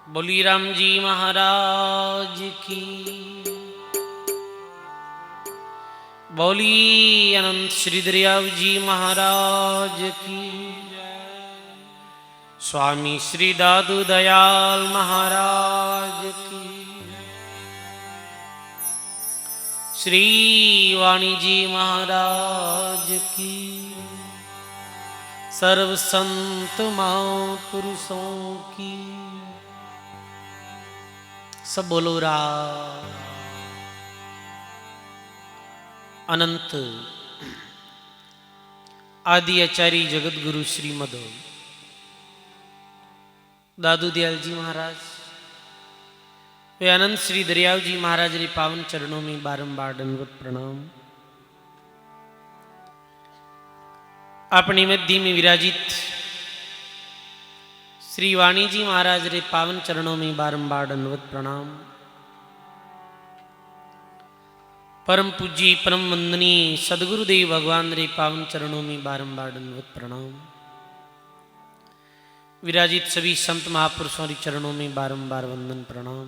बोली राम जी महाराज की। बोली अनंत श्री दरियाव जी महाराज की। स्वामी श्री दादू दयाल महाराज की। श्री वाणी जी महाराज की। सर्व संत महापुरुषों की। सब बोलो राम। अनंत आदि आचार्य जगत गुरु श्रीमद दादू दयाल जी महाराज वे अनंत श्री दरियाव जी महाराज रे पावन चरणों में बारंबार दंडवत प्रणाम। अपनी मध्य में विराजित श्री वाणी जी महाराज रे पावन चरणों में बारंबार दंडवत प्रणाम। परम पूज्य परम वंदनीय सदगुरुदेव भगवान रे पावन चरणों में बारंबार दंडवत प्रणाम। विराजित सभी संत महापुरुषों के चरणों में बारंबार वंदन प्रणाम।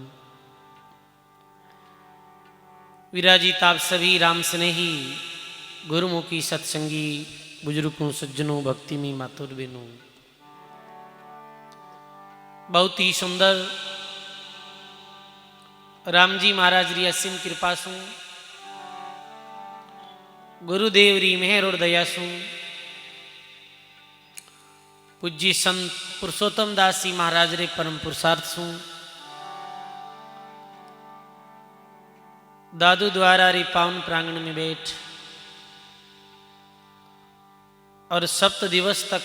विराजित आप सभी राम स्नेही गुरुमुखी सत्संगी बुजुर्गों सज्जनों भक्ति में मातुर बहनों, बहुत ही सुंदर राम जी महाराज री असीम कृपा सु गुरुदेव री मेहर और दया सु पूज्य संत पुरुषोत्तम दास जी महाराज रे परम पुरुषार्थ सु दादू द्वारा रे पावन प्रांगण में बैठ और सप्त दिवस तक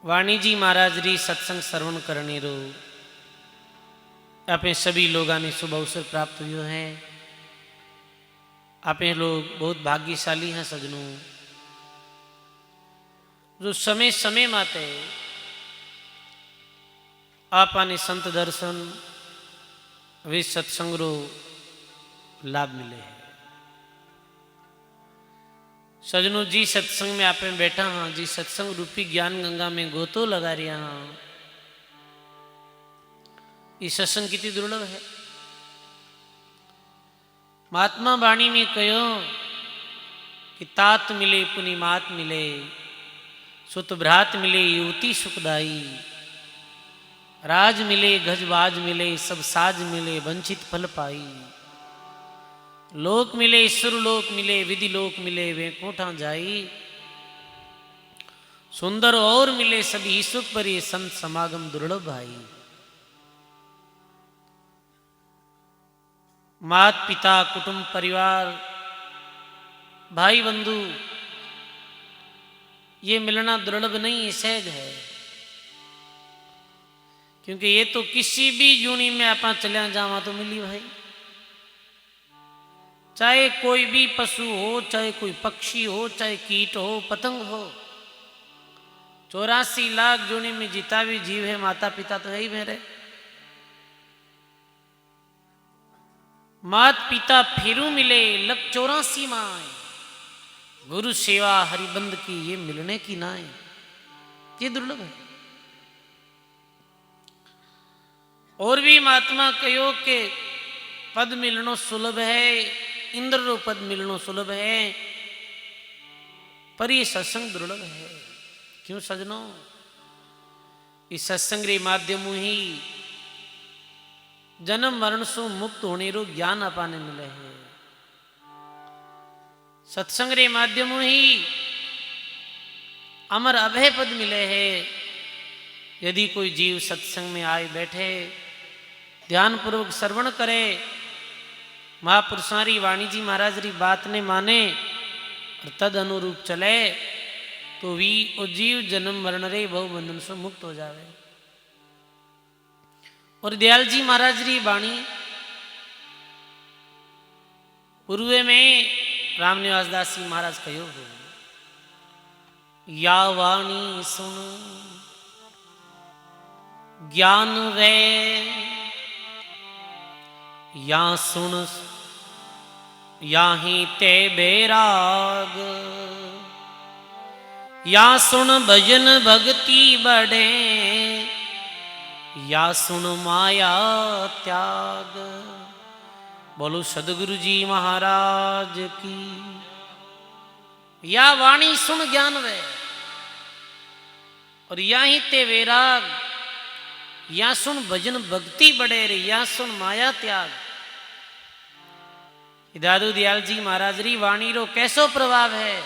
वाणी जी महाराज री सत्संग श्रवण करने रो आपे सभी लोगों ने शुभ अवसर प्राप्त हुआ है। आपे लोग बहुत भाग्यशाली हैं सजनों, जो समय समय माते आपाने संत दर्शन वे सत्संग रो लाभ मिले है। सजनों जी सत्संग में आप बैठा हाँ, जी सत्संग रूपी ज्ञान गंगा में गोतो लगा रहा हाँ। ये सत्संग कितनी दुर्लभ है। महात्मा वाणी में कहो कि तात मिले पुनि मात मिले, सुत भ्रात मिले युवती सुखदाई, राज मिले गजबाज मिले सब साज मिले वंचित फल पाई, लोक मिले ईश्वर लोक मिले विधि लोक मिले वैकुंठा जाई, सुंदर और मिले सभी सुख पर ये संत समागम दुर्लभ भाई। मात पिता कुटुंब परिवार भाई बंधु ये मिलना दुर्लभ नहीं सहज है, क्योंकि ये तो किसी भी जूनी में आप चलिया जावा तो मिली भाई। चाहे कोई भी पशु हो, चाहे कोई पक्षी हो, चाहे कीट हो पतंग हो, 84 लाख जूनी में जीता भी जीव है, माता पिता तो है ही मेरे। मात पिता फिरू मिले लग 84 माए, गुरु सेवा हरिबंद की ये मिलने की नाए, ये दुर्लभ है। और भी महात्मा कहो के पद मिलनो सुलभ है, इंद्र रो पद मिलनो सुलभ है, पर ये सत्संग दुर्लभ है। क्यों सजनों? इस सत्संग रे माध्यम ही जन्म मरण से मुक्त होने रो ज्ञान अपाने मिले है। सत्संग रे माध्यम ही अमर अभय पद मिले है। यदि कोई जीव सत्संग में आए बैठे ध्यान पूर्वक श्रवण करे, महापुरुषारी वाणी जी महाराज री बात ने माने और तद अनुरूप चले, तो भी वो जीव जन्म मरण रे बहु बंधन से मुक्त हो जावे। और दयाल जी महाराज री वाणी पूर्वे में रामनिवास दास जी महाराज कहो हो, या वाणी सुन ज्ञान वे, या सुन याही ते बैराग, या सुन भजन भक्ति बढ़े, या सुन माया त्याग। बोलो सदगुरु जी महाराज की। या वाणी सुन ज्ञान वे, और या ही ते वैराग, या सुन भजन भक्ति बढ़े रे, या सुन माया त्याग। दादू दयाल जी महाराज री वाणी रो कैसो प्रभाव है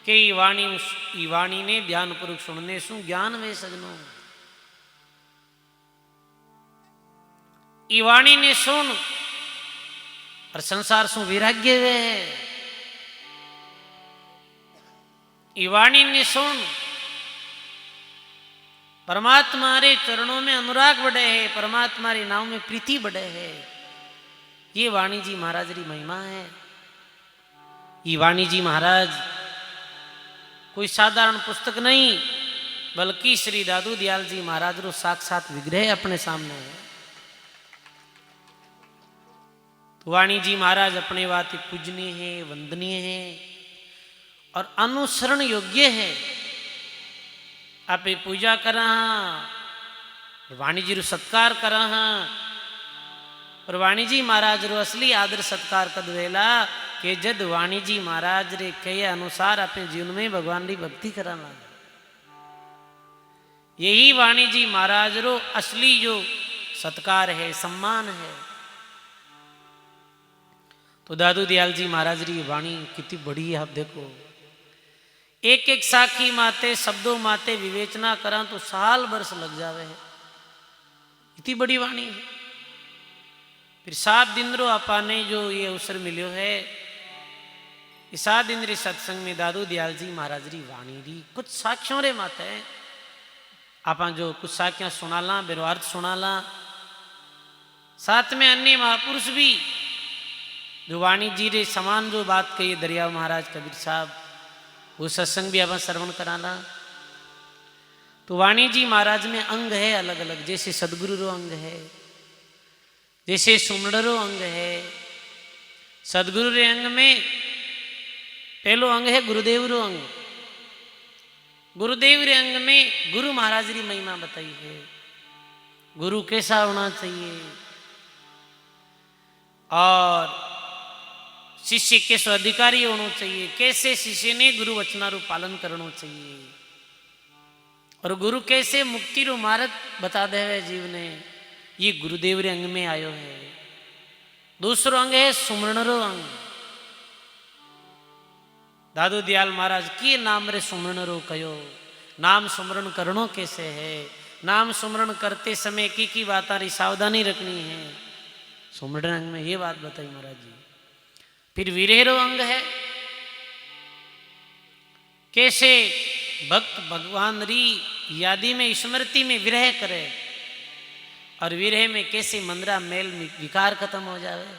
कि वाणी ने ध्यान पूर्वक सुनने सु ज्ञान वे सजनो। ई वाणी ने सुन और संसार सु वैराग्य वे है। ई वाणी ने सुन परमात्मा रे चरणों में अनुराग बढ़े है, परमात्मा रे नाम में प्रीति बढ़े है। ये वाणी जी महाराज री महिमा है। ये वाणी जी महाराज कोई साधारण पुस्तक नहीं, बल्कि श्री दादू दयाल जी महाराज रो साक्षात विग्रह अपने सामने है। तो वाणी जी महाराज अपने वाति पूजनीय है, वंदनीय है और अनुसरण योग्य है। आप पूजा करा, वाणी जी रो सत्कार करा, और वाणी जी महाराज रो असली आदर सत्कार कद वेला कि जद वाणी जी महाराज रे कहे अनुसार अपने जीवन में भगवान री भक्ति कराना। यही वाणी जी महाराज रो असली जो सत्कार है, सम्मान है। तो दादू दयाल जी महाराज री वाणी कितनी बड़ी है। आप देखो, एक एक साखी माते शब्दों माते विवेचना करा तो साल वर्ष लग जावे है, इतनी बड़ी वाणी है। फिर 7 दिन रो अपाने जो ये अवसर मिलो है, इस 7 दिन रे सत्संग में दादू दयाल जी महाराज री वाणी री कुछ साखियों रे माते आप जो कुछ साखियां सुनाला, बेरवार्थ सुनाला। साथ में अन्य महापुरुष भी जो वाणी जी रे समान जो बात कही, दरिया महाराज कबीर साहब, वो सत्संग भी आप श्रवण कराना। तो वाणी जी महाराज में अंग है अलग अलग, जैसे सदगुरु रो अंग है, जैसे सुमरण रो अंग है। सदगुरु रे अंग में पहलो अंग है गुरुदेव रो अंग। गुरुदेव रे अंग में गुरु महाराज री महिमा बताई है। गुरु कैसा होना चाहिए और शिष्य कैसे अधिकारी होना चाहिए, कैसे शिष्य ने गुरु वचना रो पालन करना चाहिए, और गुरु कैसे मुक्ति रो मार्ग बता दे जीव ने, ये गुरुदेव रे अंग में आयो है। दूसरो अंग है सुमरण रो अंग। दादू दयाल महाराज के नाम रे सुमरण रो कयो। नाम सुमरण करनो कैसे है, नाम सुमरण करते समय की बात री सावधानी रखनी है, सुमरण अंग में ये बात बताई महाराज जी। फिर विरह रो अंग है, कैसे भक्त भगवान री यादी में स्मृति में विरह करे, और विरह में कैसे मंदरा मेल विकार खत्म हो जावे।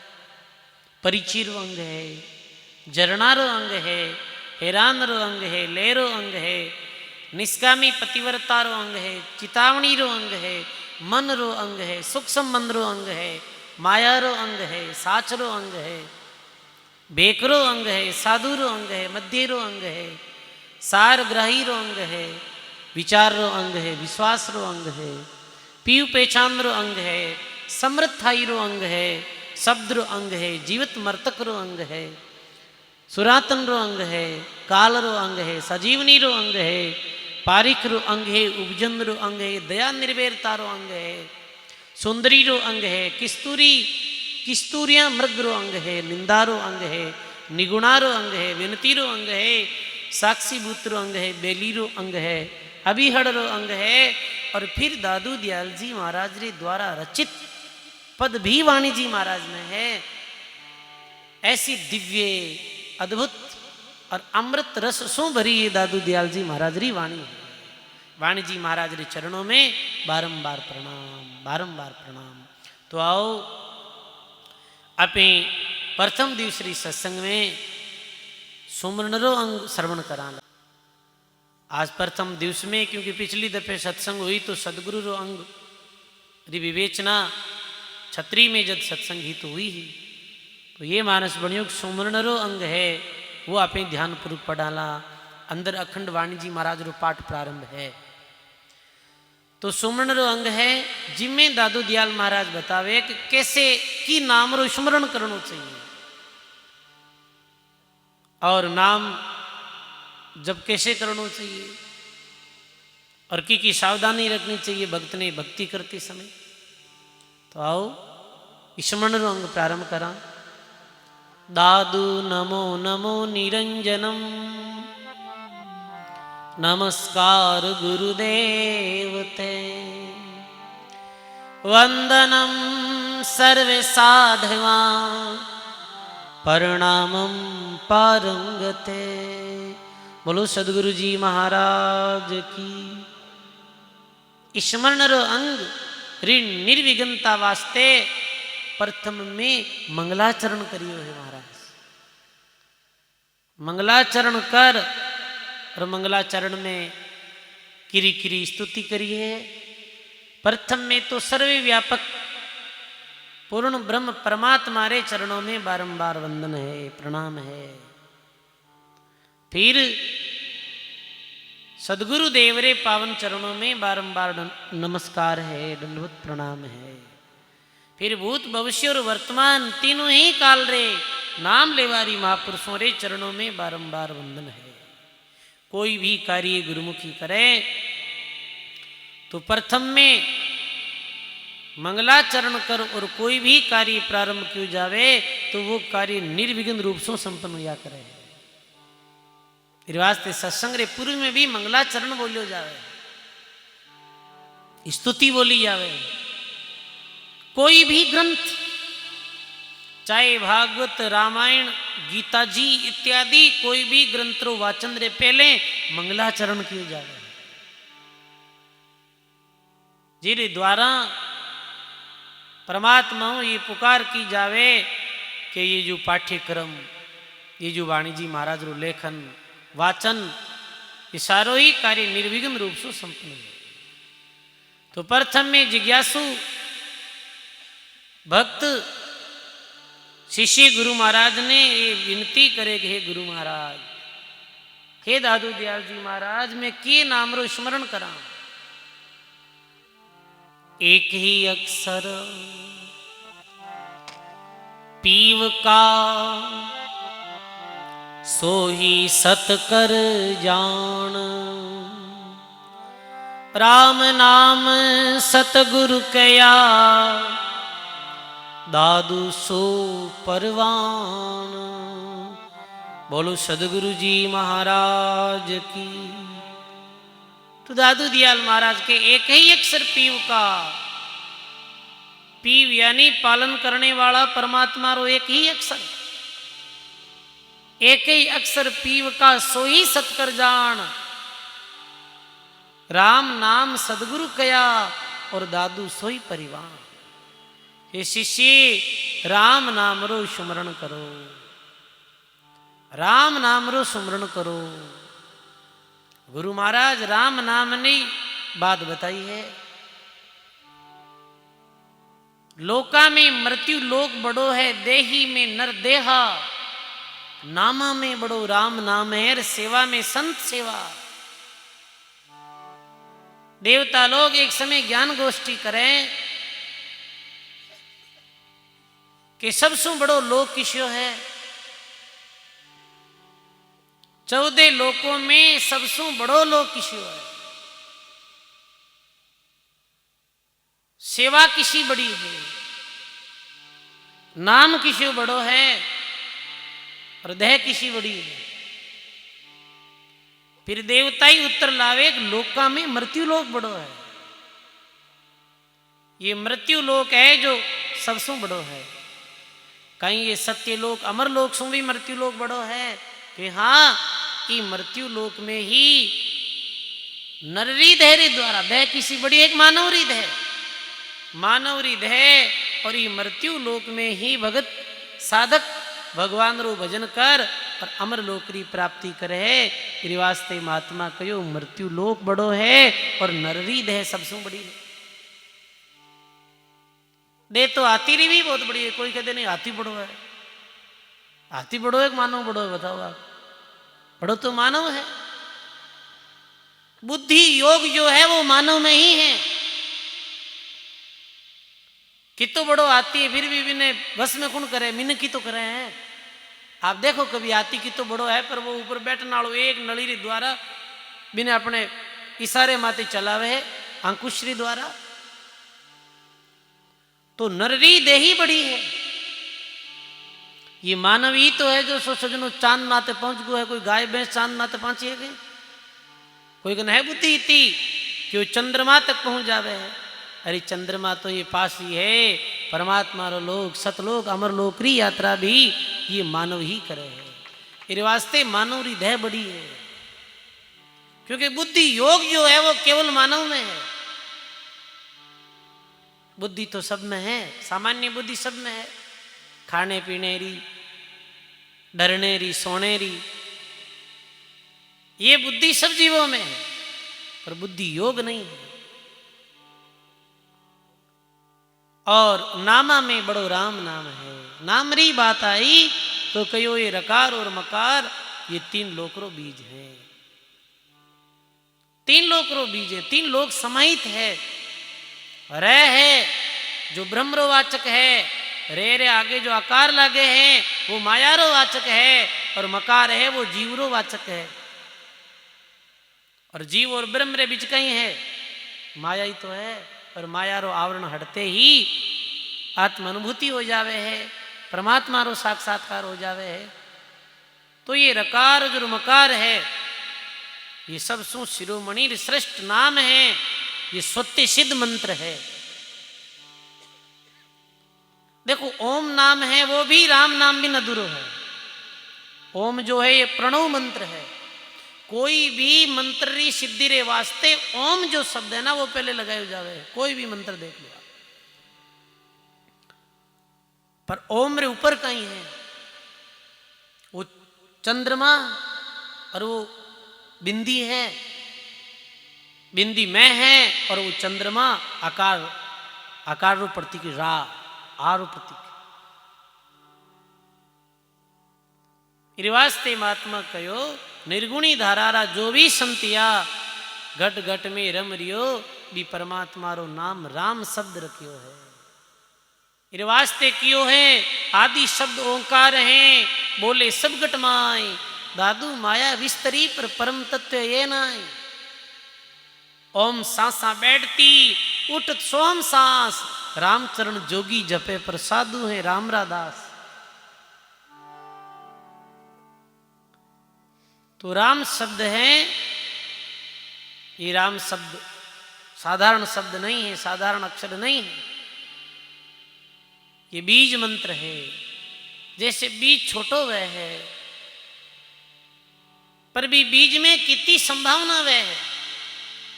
परिचिर अंग है, जरनारो अंग है, हैरान रो अंग है, लेरो अंग है, निष्कामी पतिव्रता रो अंग है, चितावनी रो अंग है, मन रो अंग है, सुख संबंध रो अंग है, माया रो अंग है, साच रो अंग है, बेकरो अंग है, साधु रो अंग है, मध्य रो अंग है, सार ग्राही रो अंग है, विचार रो अंग है, विश्वास रो अंग है, पीयू पहचान रो अंग है, समृद्धाई रो अंग है, शब्द रो अंग है, जीवित मर्तक रो अंग है, सुरातन रो अंग है, काल रो अंग है, सजीवनी रो अंग है, पारिक रो अंग है, उपजन रो अंग है, दया निर्भरता रो अंग है, सुंदरी रो अंग है, किस्तूरिया मृग रो अंग है, निंदा रो अंग है, निगुणा रो अंग है, विनती रो अंग है, साक्षी भूत रो अंग है, बेली रो अंग है, अभिहड़ रो अंग है। और फिर दादू दयाल जी महाराज रे द्वारा रचित पद भी वाणी जी महाराज में है। ऐसी दिव्य अद्भुत और अमृत रस सु भरी ये दादू दयाल जी महाराज री वाणी है। वाणी जी महाराज रे चरणों में बारंबार प्रणाम, बारंबार प्रणाम। तो आओ अपने प्रथम दिवस री सत्संग में सुमरण रो अंग श्रवण कराना। आज प्रथम दिवस में, क्योंकि पिछली दफे सत्संग हुई तो सदगुरु रो अंग री विवेचना छत्री में जब सत्संग ही तो हुई ही, तो ये मानस बणियो सुमरण रो अंग है, वो आपे ध्यान पूर्वक पढ़ाला। अंदर अखंड वाणी जी महाराज रो पाठ प्रारंभ है। तो सुमरण रो अंग है जिम्मे दादू दयाल महाराज बतावे कि कैसे की नाम रो स्मरण करना चाहिए और नाम जब कैसे करना चाहिए और की सावधानी रखनी चाहिए भक्त ने भक्ति करते समय। तो आओ स्मरण रो अंग प्रारंभ करा। दादू नमो नमो निरंजनम नमस्कार गुरुदेव ते वंदनम सर्वे साधवा प्रणामम पारंगते। बोलो सदगुरु जी महाराज की। स्मरण रो अंग ऋण निर्विघ्नता वास्ते प्रथम में मंगलाचरण करियो है महाराज। मंगलाचरण कर और मंगलाचरण में किरी किरी स्तुति करिए। प्रथम में तो सर्वे व्यापक पूर्ण ब्रह्म परमात्मा रे चरणों में बारंबार वंदन है, प्रणाम है। फिर सदगुरु देव रे पावन चरणों में बारंबार नमस्कार है, दंडवत प्रणाम है। फिर भूत भविष्य और वर्तमान तीनों ही काल रे नाम लेवारी महापुरुषों रे चरणों में बारंबार वंदन है। कोई भी कार्य गुरुमुखी करे तो प्रथम में मंगलाचरण कर और कोई भी कार्य प्रारंभ किया जावे तो वो कार्य निर्विघ्न रूप से संपन्न हुआ करे। वास्ते सत्संग रे पूर्व में भी मंगलाचरण बोलियो जावे, स्तुति बोली जावे। कोई भी ग्रंथ चाहे भागवत रामायण गीता जी इत्यादि कोई भी ग्रंथों वाचन रे पहले मंगलाचरण किए जावे जिरे द्वारा परमात्मा ये पुकार की जावे कि ये जो पाठ्यक्रम ये जो वाणी जी महाराज रो लेखन वाचन ये सारो ही कार्य निर्विघ्न रूप से संपन्न है। तो प्रथम में जिज्ञासु भक्त शिष्य गुरु महाराज ने ये विनती करे कि हे गुरु महाराज, हे दादू दयाल जी महाराज, मैं के नाम रो स्मरण करा। एक ही अक्षर पीव का सो ही सत कर जान, राम नाम सतगुरु कया दादू सो परवान। बोलो सदगुरु जी महाराज की। तो दादू दयाल महाराज के एक ही अक्षर पीव का, पीव यानी पालन करने वाला परमात्मा रो एक ही अक्षर, एक ही अक्षर पीव का सो ही सतकर जान, राम नाम सदगुरु कया और दादू सोई परिवार। हे शिष्य राम नाम रो स्मरण करो, राम नाम रो स्मरण करो। गुरु महाराज राम नाम ने बात बताई है। लोका में मृत्यु लोक बड़ो है, देही में नर देहा, नामा में बड़ो राम नाम है, सेवा में संत सेवा। देवता लोग एक समय ज्ञान गोष्ठी करें कि सबसे बड़ो लोक किस्यो है। 14 लोकों में सबसे बड़ो लोक किस्यो है। सेवा किसी बड़ी है, नाम किसी बड़ो है और देह किसी बड़ी है। फिर देवता ही उत्तर लावे लोका में मृत्यु लोक बड़ो है। ये मृत्यु लोक है जो सबसे बड़ो है। कहीं ये सत्य लोक अमर लोक से भी मृत्यु लोक बड़ो है कि हाँ ये मृत्यु लोक में ही नररी देह द्वारा, देह किसी बड़ी एक मानवरी देह, मानवरी देह और ये मृत्यु लोक में ही भगत साधक भगवान रो भजन कर और अमर लोक री प्राप्ति करे। वास्ते महात्मा कहो मृत्यु लोक बड़ो है और नररी देह सबसे बड़ी है। दे तो हाथी री भी बहुत बड़ी है। कोई कहते नहीं हाथी बड़ो है, हाथी बड़ो है मानव बड़ो है? बताओ आप। बड़ो तो मानव है। बुद्धि योग जो है वो मानव में ही है। कितो बड़ो हाथी है फिर भी बिने बस में कौन करे, मिन की तो करे हैं। आप देखो कभी हाथी कितो बड़ो है पर वो ऊपर बैठने वालों एक नली द्वारा बिने अपने इशारे माते चलावे है अंकुश्री द्वारा। तो नररी देही बड़ी है, ये मानव ही तो है जो सजनो चांद माते पहुंच गो है। कोई गाय भैंस चांद माते पहुंची है गई, कोई कन है बुद्धि इतनी कि वो चंद्रमा तक पहुंच जावे है। अरे चंद्रमा तो ये पास ही है, परमात्मा रो लोक सतलोक अमरलोक री यात्रा भी ये मानव ही करे है। इस वास्ते मानव री देह बड़ी है, क्योंकि बुद्धि योग जो है वो केवल मानव में है। बुद्धि तो सब में है, सामान्य बुद्धि सब में है, खाने पीने री, डरने री, सोने री, ये बुद्धि सब जीवों में है, पर बुद्धि योग नहीं है। और नामा में बड़ो राम नाम है। नाम री बात आई तो कहो ये रकार और मकार ये तीन लोकरो बीज है, तीन लोकरो बीज है, तीन लोक समाहित है। रे है जो ब्रह्मरोवाचक है, रे आगे जो आकार लागे हैं वो मायारो वाचक है, और मकार है वो जीवरो वाचक है। और जीव और ब्रह्म रे बीच कहीं है माया ही तो है, और माया रो आवरण हटते ही आत्म अनुभूति हो जावे है, परमात्मा रो साक्षात्कार हो जावे है। तो ये रकार जो मकार है ये सब सु शिरोमणि श्रेष्ठ नाम है, ये सत्य सिद्ध मंत्र है। देखो ओम नाम है वो भी राम नाम भी अधूरो है। ओम जो है ये प्रणव मंत्र है, कोई भी मंत्र री सिद्धि रे वास्ते ओम जो शब्द है ना वो पहले लगाए जावे है। कोई भी मंत्र देख लो, पर ओम रे ऊपर कहीं है वो चंद्रमा और वो बिंदी है, बिंदी में है और वो चंद्रमा आकार, आकार रूप प्रतीक रा, आर प्रतीक। वास्ते महात्मा कहो निर्गुणी धारारा जो भी संतिया घट घट में रम रियो भी परमात्मा रो नाम राम शब्द रखियो है। इस वास्ते कियो है आदि शब्द ओंकार हैं, बोले सब घट माय दादू माया विस्तरी पर परम तत्व ये नाय। ओम सांसा बैठती उठत सोम सांस, रामचरण जोगी जपे पर साधु है रामरा दास। तो राम शब्द है, ये राम शब्द साधारण शब्द नहीं है, साधारण अक्षर नहीं है, ये बीज मंत्र है। जैसे बीज छोटो वह है, पर भी बीज में कितनी संभावना वह है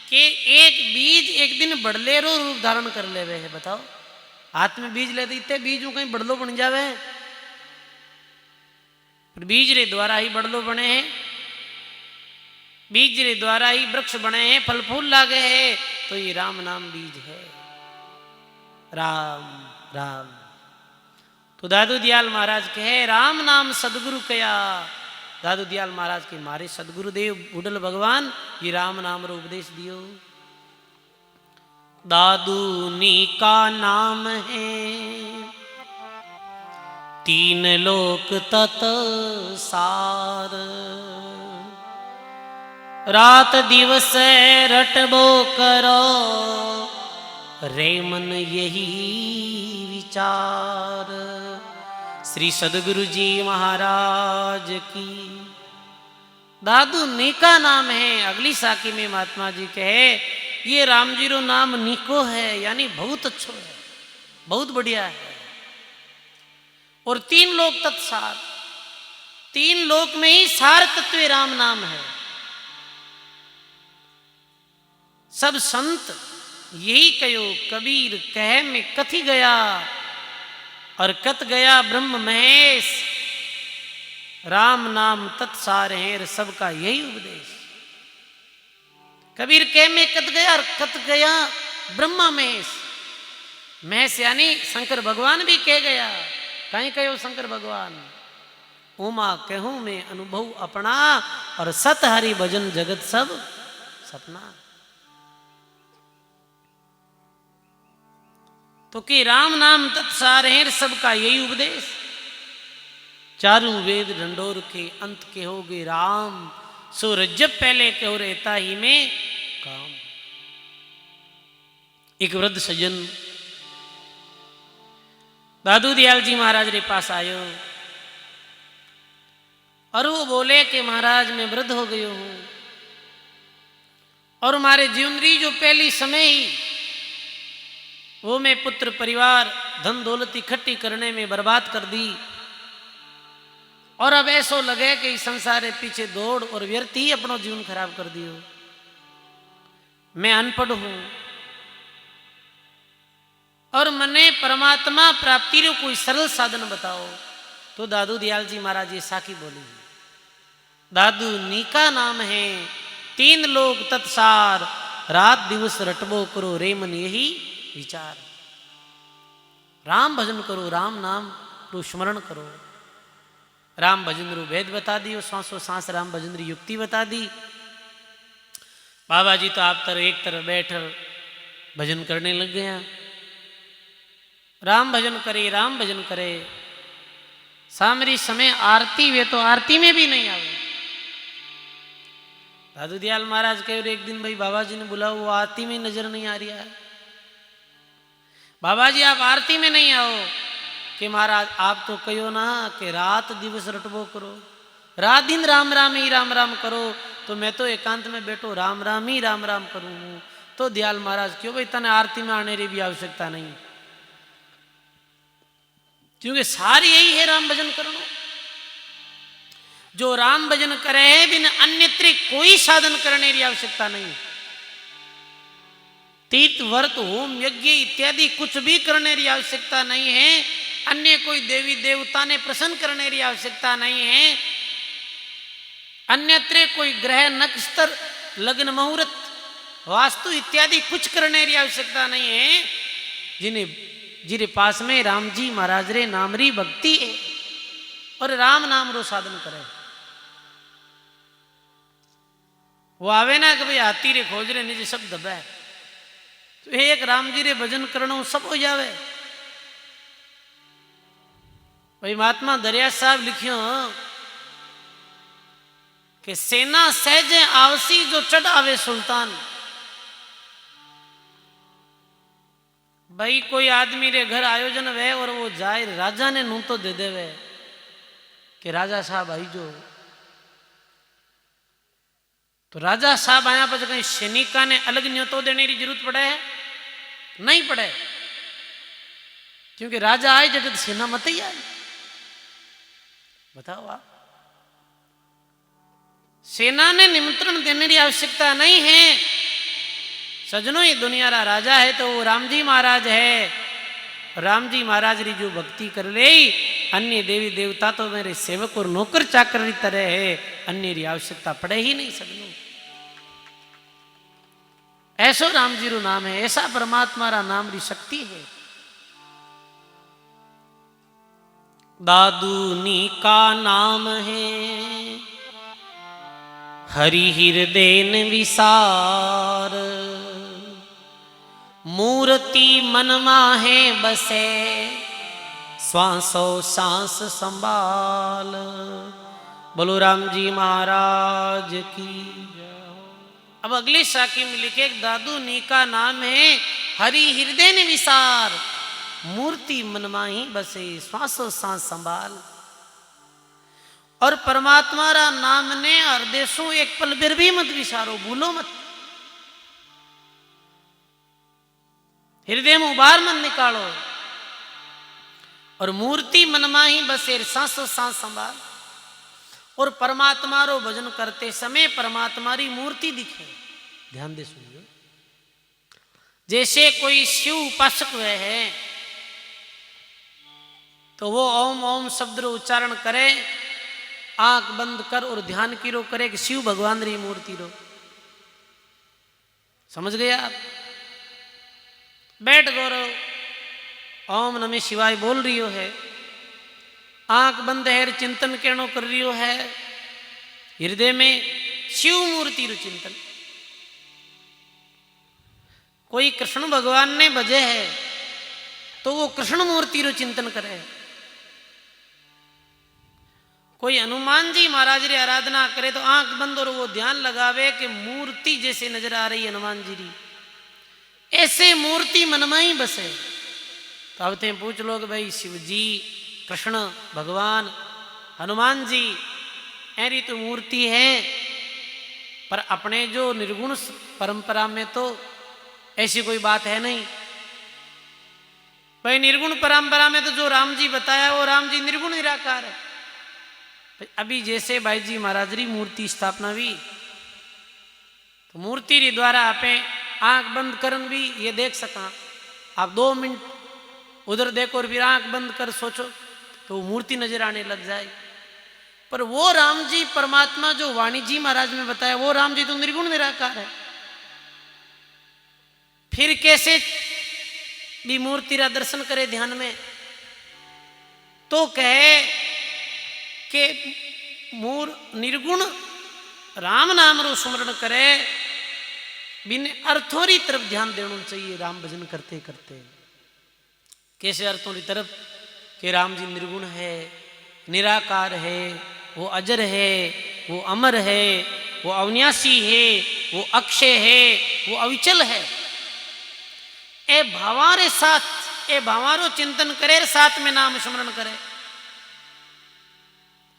कि एक बीज एक दिन बड़लेरो रूप धारण कर ले है। बताओ हाथ में बीज ले देते बीज कहीं बड़लो बन जावे, पर बीज रे द्वारा ही बड़लो बने हैं, बीज रे द्वारा ही वृक्ष बने हैं, फल फूल लागे हैं। तो ये राम नाम बीज है, राम राम। तो दादू दयाल महाराज कहे राम नाम सदगुरु कया। दादू दयाल महाराज के मारे सदगुरुदेव बुडल भगवान ये राम नाम रो उपदेश दियो। दादू नी का नाम है तीन लोक तत सार, रात दिवस रटबो करो रे मन यही विचार। श्री सदगुरु जी महाराज की। दादू नीका नाम है। अगली साखी में महात्मा जी कहे ये राम जी रो नाम नीको है, यानी बहुत अच्छो है, बहुत बढ़िया है। और तीन लोक तत्सार, तीन लोक में ही सार तत्व राम नाम है। सब संत यही कहो कबीर कह में कथी गया, और कत गया ब्रह्म महेश, राम नाम तत्सार है सबका यही उपदेश। कबीर कह में कत गया और कत गया ब्रह्मा महेश। महेश यानी शंकर भगवान भी कह गया, कहीं कहो शंकर भगवान उमा कहूं में अनुभव अपना, और सत हरि भजन जगत सब सपना। तो कि राम नाम तत्सार है, सबका यही उपदेश। चारों वेद ढंढोर के अंत के होगे राम, सो रज्जब पहले कहो रहता ही में काम। एक वृद्ध सज्जन दादू दयाल जी महाराज के पास आयो और वो बोले कि महाराज मैं वृद्ध हो गयो हूं और हमारे जीवन री जो पहली समय ही वो मैं पुत्र परिवार धन दौलत इकट्ठी करने में बर्बाद कर दी और अब ऐसो लगे कि इस संसार के पीछे दौड़ और व्यर्थ ही अपना जीवन खराब कर दियो। मैं अनपढ़ हूं और मने परमात्मा प्राप्ति रो कोई सरल साधन बताओ। तो दादू दयाल जी महाराज ये साखी बोली, दादू नीका नाम है, 3 लोग तत्सार, रात दिवस रटबो करो रे मन यही विचार। राम भजन करो, राम नाम रू स्मरण करो। राम भजन रू वेद बता दियो, सांसों सांस राम भजन री युक्ति बता दी। बाबा जी तो आप तरह एक तरह बैठ भजन करने लग गया। राम भजन करे, राम भजन करे। सामरी समय आरती वे तो आरती में भी नहीं आवे। दादू दयाल महाराज कहे एक दिन भाई बाबा जी ने बुलाओ, वो आरती में नजर नहीं आ रहा है। बाबा जी आप आरती में नहीं आओ। कि महाराज आप तो कहो ना कि रात दिवस रटबो करो, रात दिन राम राम ही राम राम करो, तो मैं तो एकांत में बैठो राम राम ही राम राम करूँ। तो दयाल महाराज क्यों भाई तने आरती में आने की भी आवश्यकता नहीं, क्योंकि सारी यही है राम भजन करना। जो राम भजन करे है बिन अन्यत्र कोई साधन करने की आवश्यकता नहीं। तीर्थ व्रत होम यज्ञ इत्यादि कुछ भी करने की आवश्यकता नहीं है। अन्य कोई देवी देवता ने प्रसन्न करने की आवश्यकता नहीं है। अन्यत्र कोई ग्रह नक्षत्र लग्न मुहूर्त वास्तु इत्यादि कुछ करने की आवश्यकता नहीं है। जिन्हें पास में राम जी महाराज रे नाम री भक्ति है और राम नाम रो साधन करे। वो आवे ना कि भाई हाथी रे खोज रे निज सब दबे, तो एक राम जी रे भजन करना सब हो जावे। भाई महात्मा दरिया साहब लिखियो कि सेना सहज आवसी जो चढ़ आवे सुल्तान। भाई कोई आदमी रे घर आयोजन वे और वो जाए राजा ने नू तो दे देवे कि राजा साहब आई जो, तो राजा साहब आया पर कहीं सैनिका ने अलग न्योतो देने की जरूरत पड़े है? नहीं पड़े, क्योंकि राजा आए जगत सेना मत ही आए। बताओ आप, सेना ने निमंत्रण देने की आवश्यकता नहीं है। सजनों ये दुनिया रा राजा है तो वो राम जी महाराज है। राम जी महाराज री जो भक्ति कर ले, अन्य देवी देवता तो मेरे सेवक और नौकर चाकर की तरह है, अन्य री आवश्यकता पड़े ही नहीं। सजनों ऐसो राम जी रो नाम है, ऐसा परमात्मा रा नाम री शक्ति है। दादूनी का नाम है हरि हृदय विसार, मूर्ति मन माहे बसे श्वासो सांस संभाल। बोलो राम जी महाराज की। अब अगली साखी में लिखे दादू नी का नाम है हरि हृदय विसार, मूर्ति मन माही बसे श्वासो सांस संभाल। और परमात्मा रा नाम ने हृदय सु एक पल बिर भी मत विसारो, भूलो मत। हृदय में उबार मत निकालो। और मूर्ति मनमा ही बसे सांसो सांस संभाल। और परमात्मा रो भजन करते समय परमात्मा री मूर्ति दिखे। ध्यान दे सुनियो। जैसे कोई शिव उपासक हुए है तो वो ओम ओम शब्द रो उच्चारण करे, आंख बंद कर और ध्यान की रो करे कि शिव भगवान री मूर्ति रो। समझ गए आप? बैठ गौरव, ओम नमः शिवाय बोल रही हो है, आंख बंद है, चिंतन केनो कर रही हो है, हृदय में शिव मूर्ति रो चिंतन। कोई कृष्ण भगवान ने भजे है तो वो कृष्ण मूर्ति रो चिंतन करे। कोई हनुमान जी महाराज री आराधना करे तो आंख बंद और वो ध्यान लगावे कि मूर्ति जैसे नजर आ रही है हनुमान जी री, ऐसे मूर्ति मन में ही बसे। तो अब ते पूछ लो कि भाई शिव जी, कृष्ण भगवान, हनुमान जी ऐरी तो मूर्ति है, पर अपने जो निर्गुण परंपरा में तो ऐसी कोई बात है नहीं। भाई निर्गुण परंपरा में तो जो राम जी बताया वो राम जी निर्गुण निराकार है। अभी जैसे भाई जी महाराज री मूर्ति स्थापना हुई तो मूर्ति री द्वारा आपे आंख बंद करन भी ये देख सका। आप 2 मिनट उधर देखो और फिर आंख बंद कर सोचो तो मूर्ति नजर आने लग जाए। पर वो राम जी परमात्मा जो वाणी जी महाराज ने बताया वो राम जी तो निर्गुण निराकार है। फिर कैसे भी मूर्ति रा दर्शन करे ध्यान में, तो कहे कि निर्गुण राम नाम रो स्मरण करे, बिन अर्थों री तरफ ध्यान देना चाहिए राम भजन करते करते। कैसे अर्थों की तरफ कि राम जी निर्गुण है, निराकार है, वो अजर है, वो अमर है, वो अविनाशी है, वो अक्षय है, वो अविचल है। ए भावारे साथ, ए भावारो चिंतन करे, साथ में नाम स्मरण करे।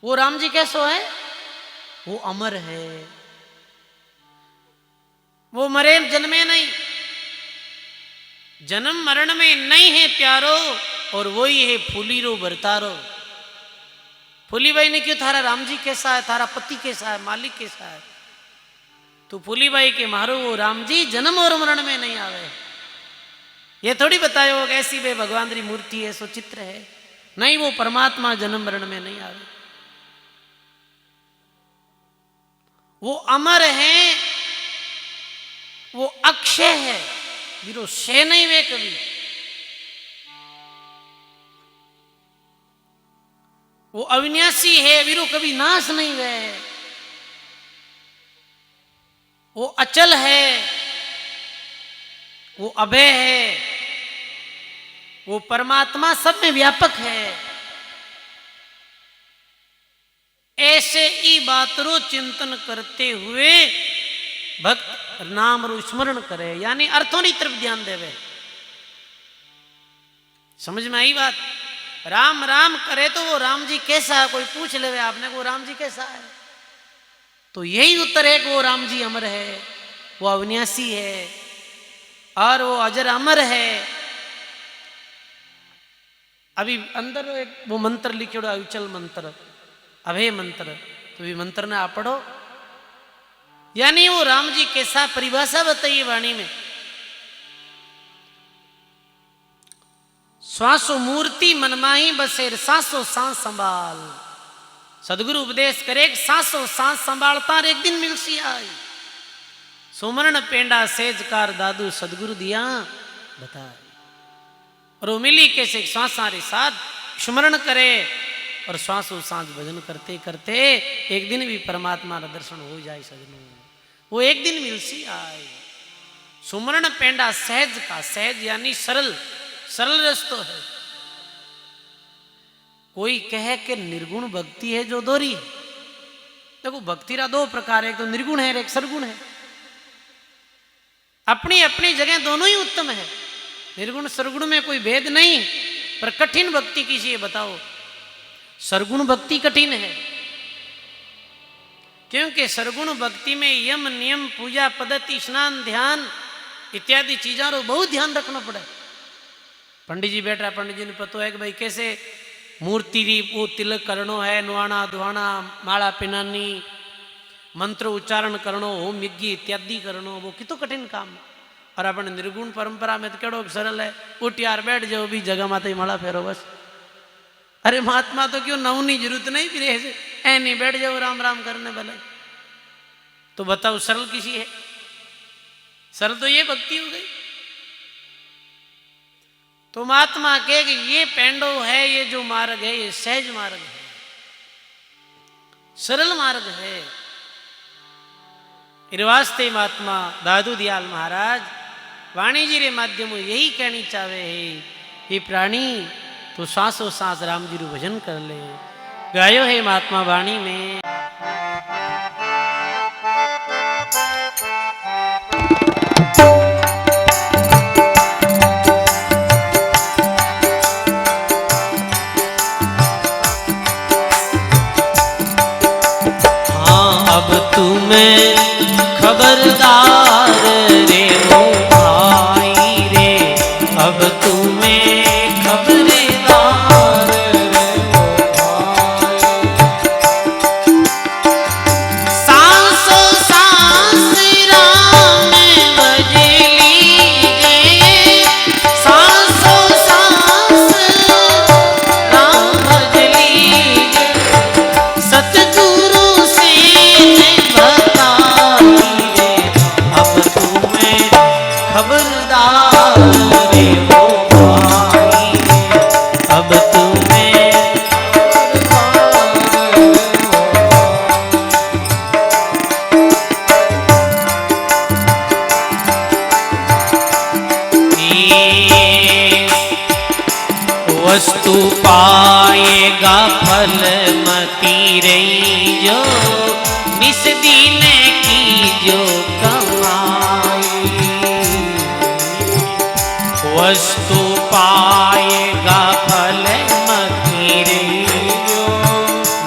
वो राम जी कैसो है? वो अमर है, वो मरे जन्मे नहीं, जन्म मरण में नहीं है प्यारो, और वही है फूली रो बरतारो। फूली बाई ने क्यों थारा राम जी कैसा है, थारा पति कैसा है, मालिक कैसा है? तो फूली बाई के मारो वो राम जी जन्म और मरण में नहीं आवे। ये थोड़ी बताए हो ऐसी वे भगवान री मूर्ति है, सो चित्र है, नहीं, वो परमात्मा जन्म मरण में नहीं आवे। वो अमर है, वो अक्षय है, वीरो से नहीं वे कभी। वो अविनाशी है, वीरो कभी नाश नहीं वे। वो अचल है, वो अभय है, वो परमात्मा सब में व्यापक है। ऐसे ही बात रो चिंतन करते हुए भक्त नाम रो स्मरण करे, यानी अर्थों की तरफ ध्यान देवे। समझ में आई बात? राम राम करे तो वो राम जी कैसा है, कोई पूछ ले आपने वो राम जी कैसा है, तो यही उत्तर है कि वो राम जी अमर है, वो अविनाशी है और वो अजर अमर है। अभी अंदर एक वो मंत्र लिखो, अविचल मंत्र, अभय मंत्र, तो ये मंत्र ने आप पढ़ो, यानी वो राम जी कैसा परिभाषा बताइए वाणी में। श्वासो मूर्ति मनमाही बसेर, सांसो सांस संभाल। सदगुरु उपदेश करे, सांसो सांस संभालता एक दिन मिलसी आई। सुमरण पेंडा सेजकार दादू सदगुरु दिया बता। और वो मिली कैसे श्वासा रे साथ स्मरण करे और श्वासो सांस भजन करते करते एक दिन भी परमात्मा का दर्शन हो जाए सजनों। वो एक दिन मिलसी आए। सुमरण पेंडा सहज का, सहज यानी सरल, सरल रस्तो है। कोई कहे कि निर्गुण भक्ति है जो दोहरी है। देखो भक्ति रा 2 प्रकार है, एक तो निर्गुण है, एक सरगुण है। अपनी अपनी जगह दोनों ही उत्तम है, निर्गुण सरगुण में कोई भेद नहीं। पर कठिन भक्ति किसी है बताओ? सरगुण भक्ति कठिन है, क्योंकि सरगुण भक्ति में यम नियम पूजा पद्धति स्नान ध्यान इत्यादि चीजों को बहुत ध्यान रखना पड़े। पंडित जी बैठा, पंडित जी ने पता है कि भाई कैसे मूर्ति री वो तिलक करनो है, नुआना धुआना, माला पिनानी, मंत्र उच्चारण करनो, होम यज्ञ इत्यादि करनो, वो कितो कठिन काम। और अपन निर्गुण परंपरा में तो केड़ो सरल है, उठ यार बैठ जाओ भी जगह माते माला फेरो बस। अरे महात्मा तो क्यों नवनी जरूरत नहीं, फिर ऐसे ऐ नहीं बैठ जाओ राम राम करने वाले। तो बताओ सरल किसी है? सरल तो ये भक्ति हो गई। तो महात्मा कहे कि ये पेंडो है, ये जो मार्ग है ये सहज मार्ग है, सरल मार्ग है। इरवास्ते महात्मा दादू दयाल महाराज वाणी जी रे माध्यम यही कहनी चाहे है हे प्राणी तो सांसों सांस राम जी रू भजन कर ले। गायो है महात्मा वाणी में। अब तुम्हें खबरदार रे ओ भाई रे, अब तुम्हें खबरदार रे ओ भाई। सांसों सांस राम भज लीजिए, सांसों सांस राम भज लीजिए, सतगुरु खबरदार रे ओ भाई, अब तुम्हें वस्तु पाएगा फल मती रही जो, निस दिन की जो वस्तु पाएगा फल मती रही जो,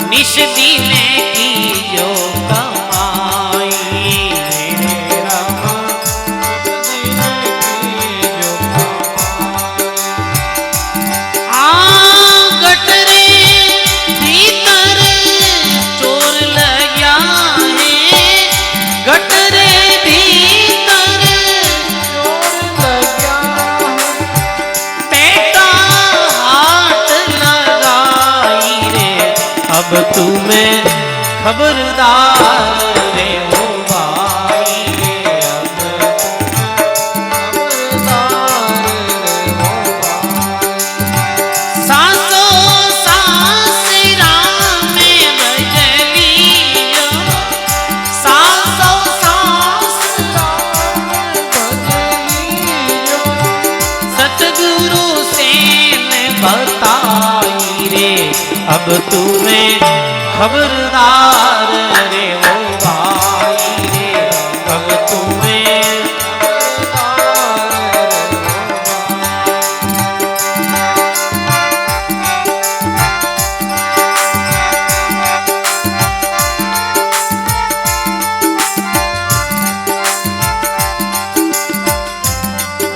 निस दिन की जो कमाई। मेरे रामा निस दिन की जो कमाई। गटरे भीतर चोर लगा है, गटरे भीतर चोर लगा, अब तुम्हें खबरदार रे ओ भाई रे, अब खबरदार रे ओ भाई। सांसों सांस राम भज लीजिए, सांसों सांस राम भज लीजिए, सतगुरु से मैं बताई रे, अब तुम्हें खबरदार रे ओ भाई रे, अब तुम्हें खबरदार रे ओ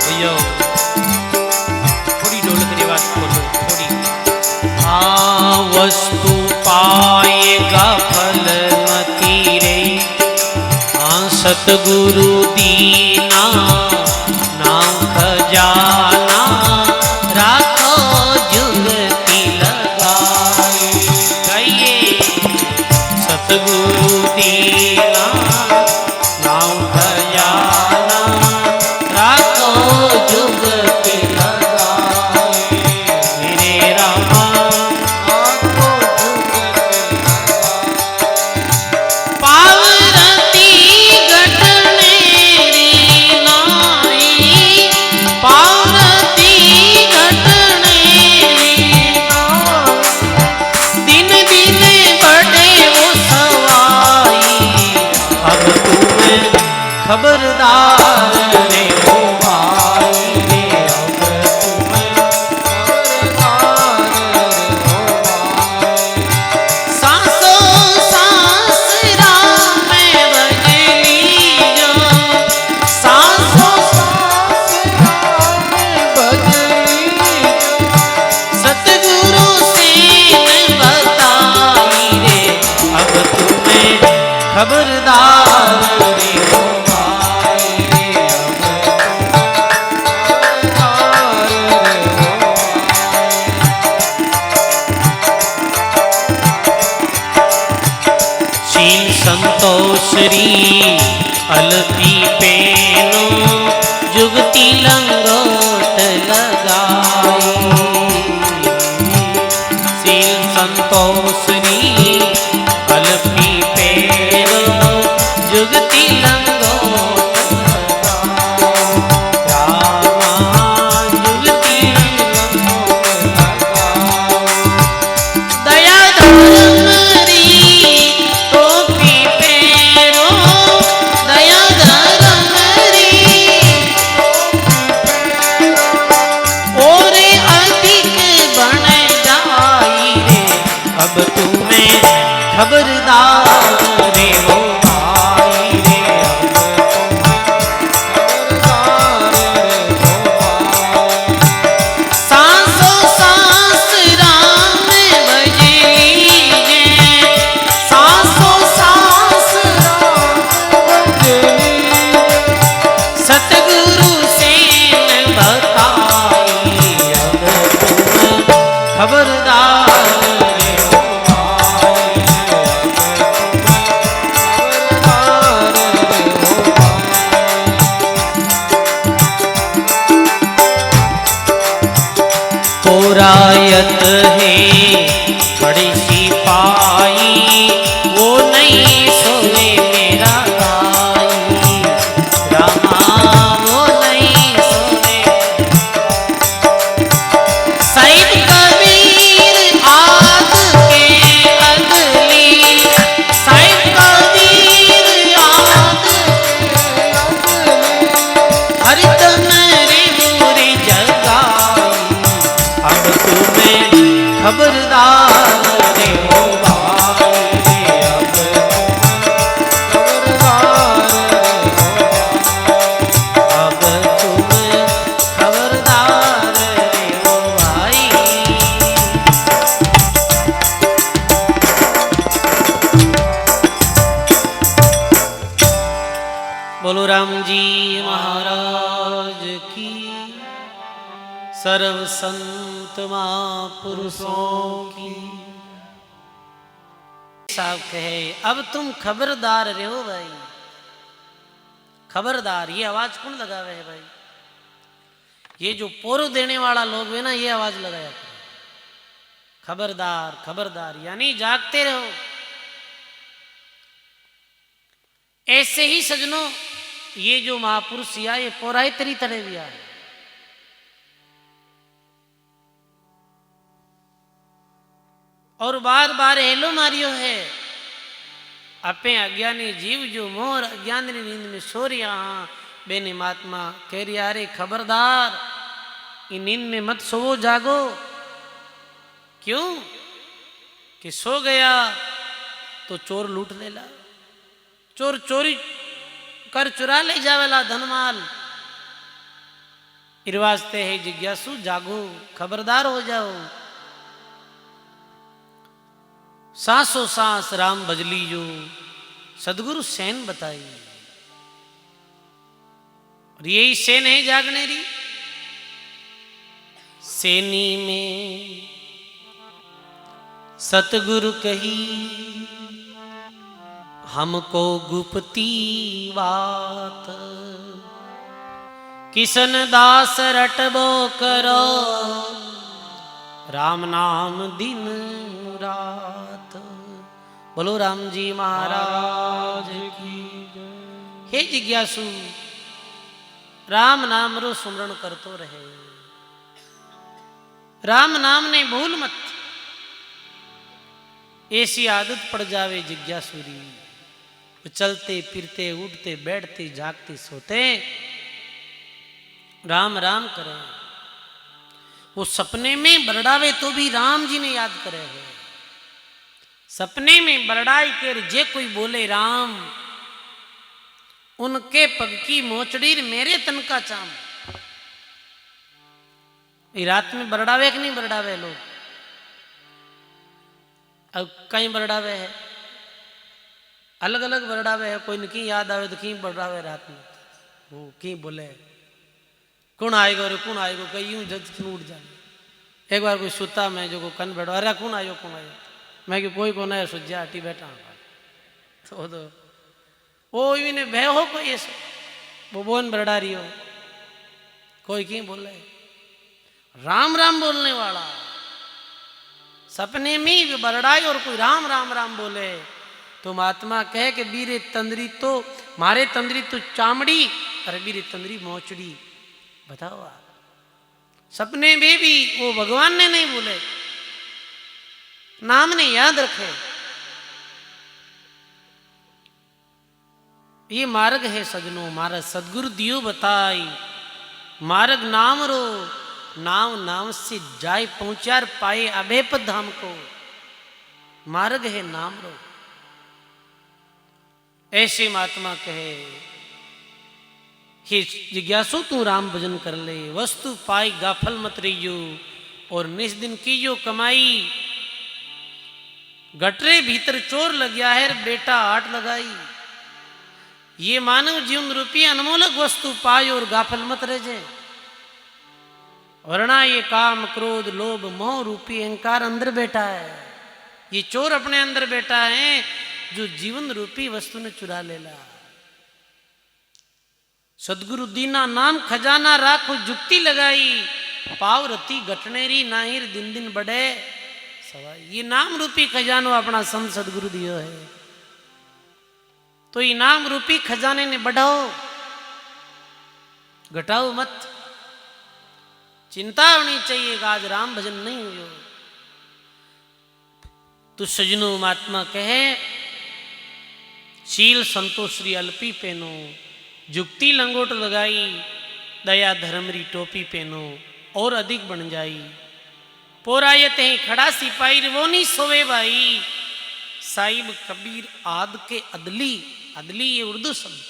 भाई। थोड़ी ढोलक की आवाज खोलो थोड़ी। वस्तु पाएगा फल मती रे, सतगुरु दीना नाम खजाना, राखो जुगती लगाई। गाइए सतगुरु दीना नाम खजाना, राखो जुगती लगाई। मेरे रामा खबरदार रे ओ भाई रे, अब तुम्हें खबरदार रे ओ भाई। सांसों सांस राम भज लीजिए, सांसों सांस राम भज लीजिए, सतगुरु से मैं बताई रे, अब तुम्हें खबरदार रे ओ संतोषरी अलती पेनो, जुगती लंगोट लगाई। सील संतोषरी अलती पेनो, जुगती लंगोट लगाई। रामा जुगती शिकायत है बड़ी सी पाई, वो नहीं सोए मेरा भाई, रामा वो नहीं सोए। सईद कबीर आग के अगली, सईद कबीर आग के अगली, हरदम रे बुरी जगाई, अब तुम्हें खबरदार रे हो भाई, अब खबरदार रे हो भाई, अब तुम्हें खबरदार रे हो भाई। बोलो राम जी महाराज की, सर्व संत महापुरुषों की। साहब कहे अब तुम खबरदार रहो भाई, खबरदार। ये आवाज कौन लगावे है भाई? ये जो पोरो देने वाला लोग है ना, ये आवाज लगाया करे खबरदार खबरदार, यानी जागते रहो। ऐसे ही सजनों ये जो महापुरुष या ये पोराई तरी तरह भी आए, और बार बार हेलो मारियो है अपे अज्ञानी जीव जो मोर अज्ञान नींद में सो रिया। बेने महात्मा कह रिया रे खबरदार, इन नींद में मत सोवो, जागो। क्यों कि सो गया तो चोर लूट लेला, चोर चोरी कर चुरा ले जावेला धनमाल। इस वास्ते है जिज्ञासु जागो, खबरदार हो जाओ। सांसों सांस राम भजली जो सदगुरु सैन बताई, और यही सैन है जागने री। सैनी में सतगुरु कही हमको गुप्ती बात, किसन दास रटबो करो राम नाम दिन रात। बोलो राम जी महाराज की जय। हे जिज्ञासु राम नाम रो सुमरण करतो रहे, राम नाम ने भूल मत। ऐसी आदत पड़ जावे जिज्ञासुरी, चलते फिरते उठते बैठते जागते सोते राम राम करे। वो सपने में बरड़ावे तो भी राम जी ने याद करे है। सपने में बरड़ाई कर जे कोई बोले राम, उनके पग की मोचड़ी मेरे तन का चाम। ये रात में बरड़ावे कि नहीं बरड़ावे लोग? अब कहीं बरड़ावे है, अलग अलग बरड़ावे है। कोई की याद आवे तो की बरड़ावे रात में, वो की बोले कौन आएगा और कौन आएगा, कहीं यूं जज उठ जाए। एक बार कोई सुता मैं जो को कन बैठो, अरे कौन आयो कौन आयो, मैं कि कोई कौन आया सुजा हटी बैठा तो वो ने भय हो कोई ऐसा, वो बोन बरड़ा रही हो। कोई की बोले राम राम बोलने वाला, सपने में भी बरड़ाई और कोई राम राम राम बोले तो महात्मा कहे कि बीरे तंदरी तो मारे तंदरी तो चामड़ी, अरे बीरे तंदरी मोचड़ी। बताओ आप, सपने में भी वो भगवान ने नहीं बोले, नाम ने याद रखे। ये मार्ग है सजनों, मार्ग सदगुरु दियो बताई। मार्ग नाम रो, नाम नाम से जाय पहुंचार पाए अभेपद धाम को। मार्ग है नाम रो। ऐसे महात्मा कहे हे जिज्ञासु तू राम भजन कर ले, वस्तु पाई गाफल मत रहियो, और निस दिन कीजो कमाई। गटरे भीतर चोर लग गया है बेटा आट लगाई। ये मानव जीवन रूपी अनमोलक वस्तु पाई और गाफल मत रह जाए, वरना ये काम क्रोध लोभ मोह रूपी अहंकार अंदर बैठा है। ये चोर अपने अंदर बैठा है जो जीवन रूपी वस्तु ने चुरा लेला। सदगुरु दीना नाम खजाना राखो जुक्ति लगाई, पावरती घटनेरी नाहिर दिन दिन बढ़े सवाई। ये नाम रूपी खजानो अपना संत सदगुरु दियो है, तो ये नाम रूपी खजाने ने बढ़ाओ, घटाओ मत। चिंता होनी चाहिए कि आज राम भजन नहीं हुआ तो सजनो महात्मा कहे शील संतोष श्री अल्पी पहनो, जुक्ति लंगोट लगाई, दया धर्म री टोपी पहनो और अधिक बन जाई। पोरायत है खड़ा सिपाही वो नहीं सोवे भाई, साहिब कबीर आद के अदली। अदली ये उर्दू शब्द,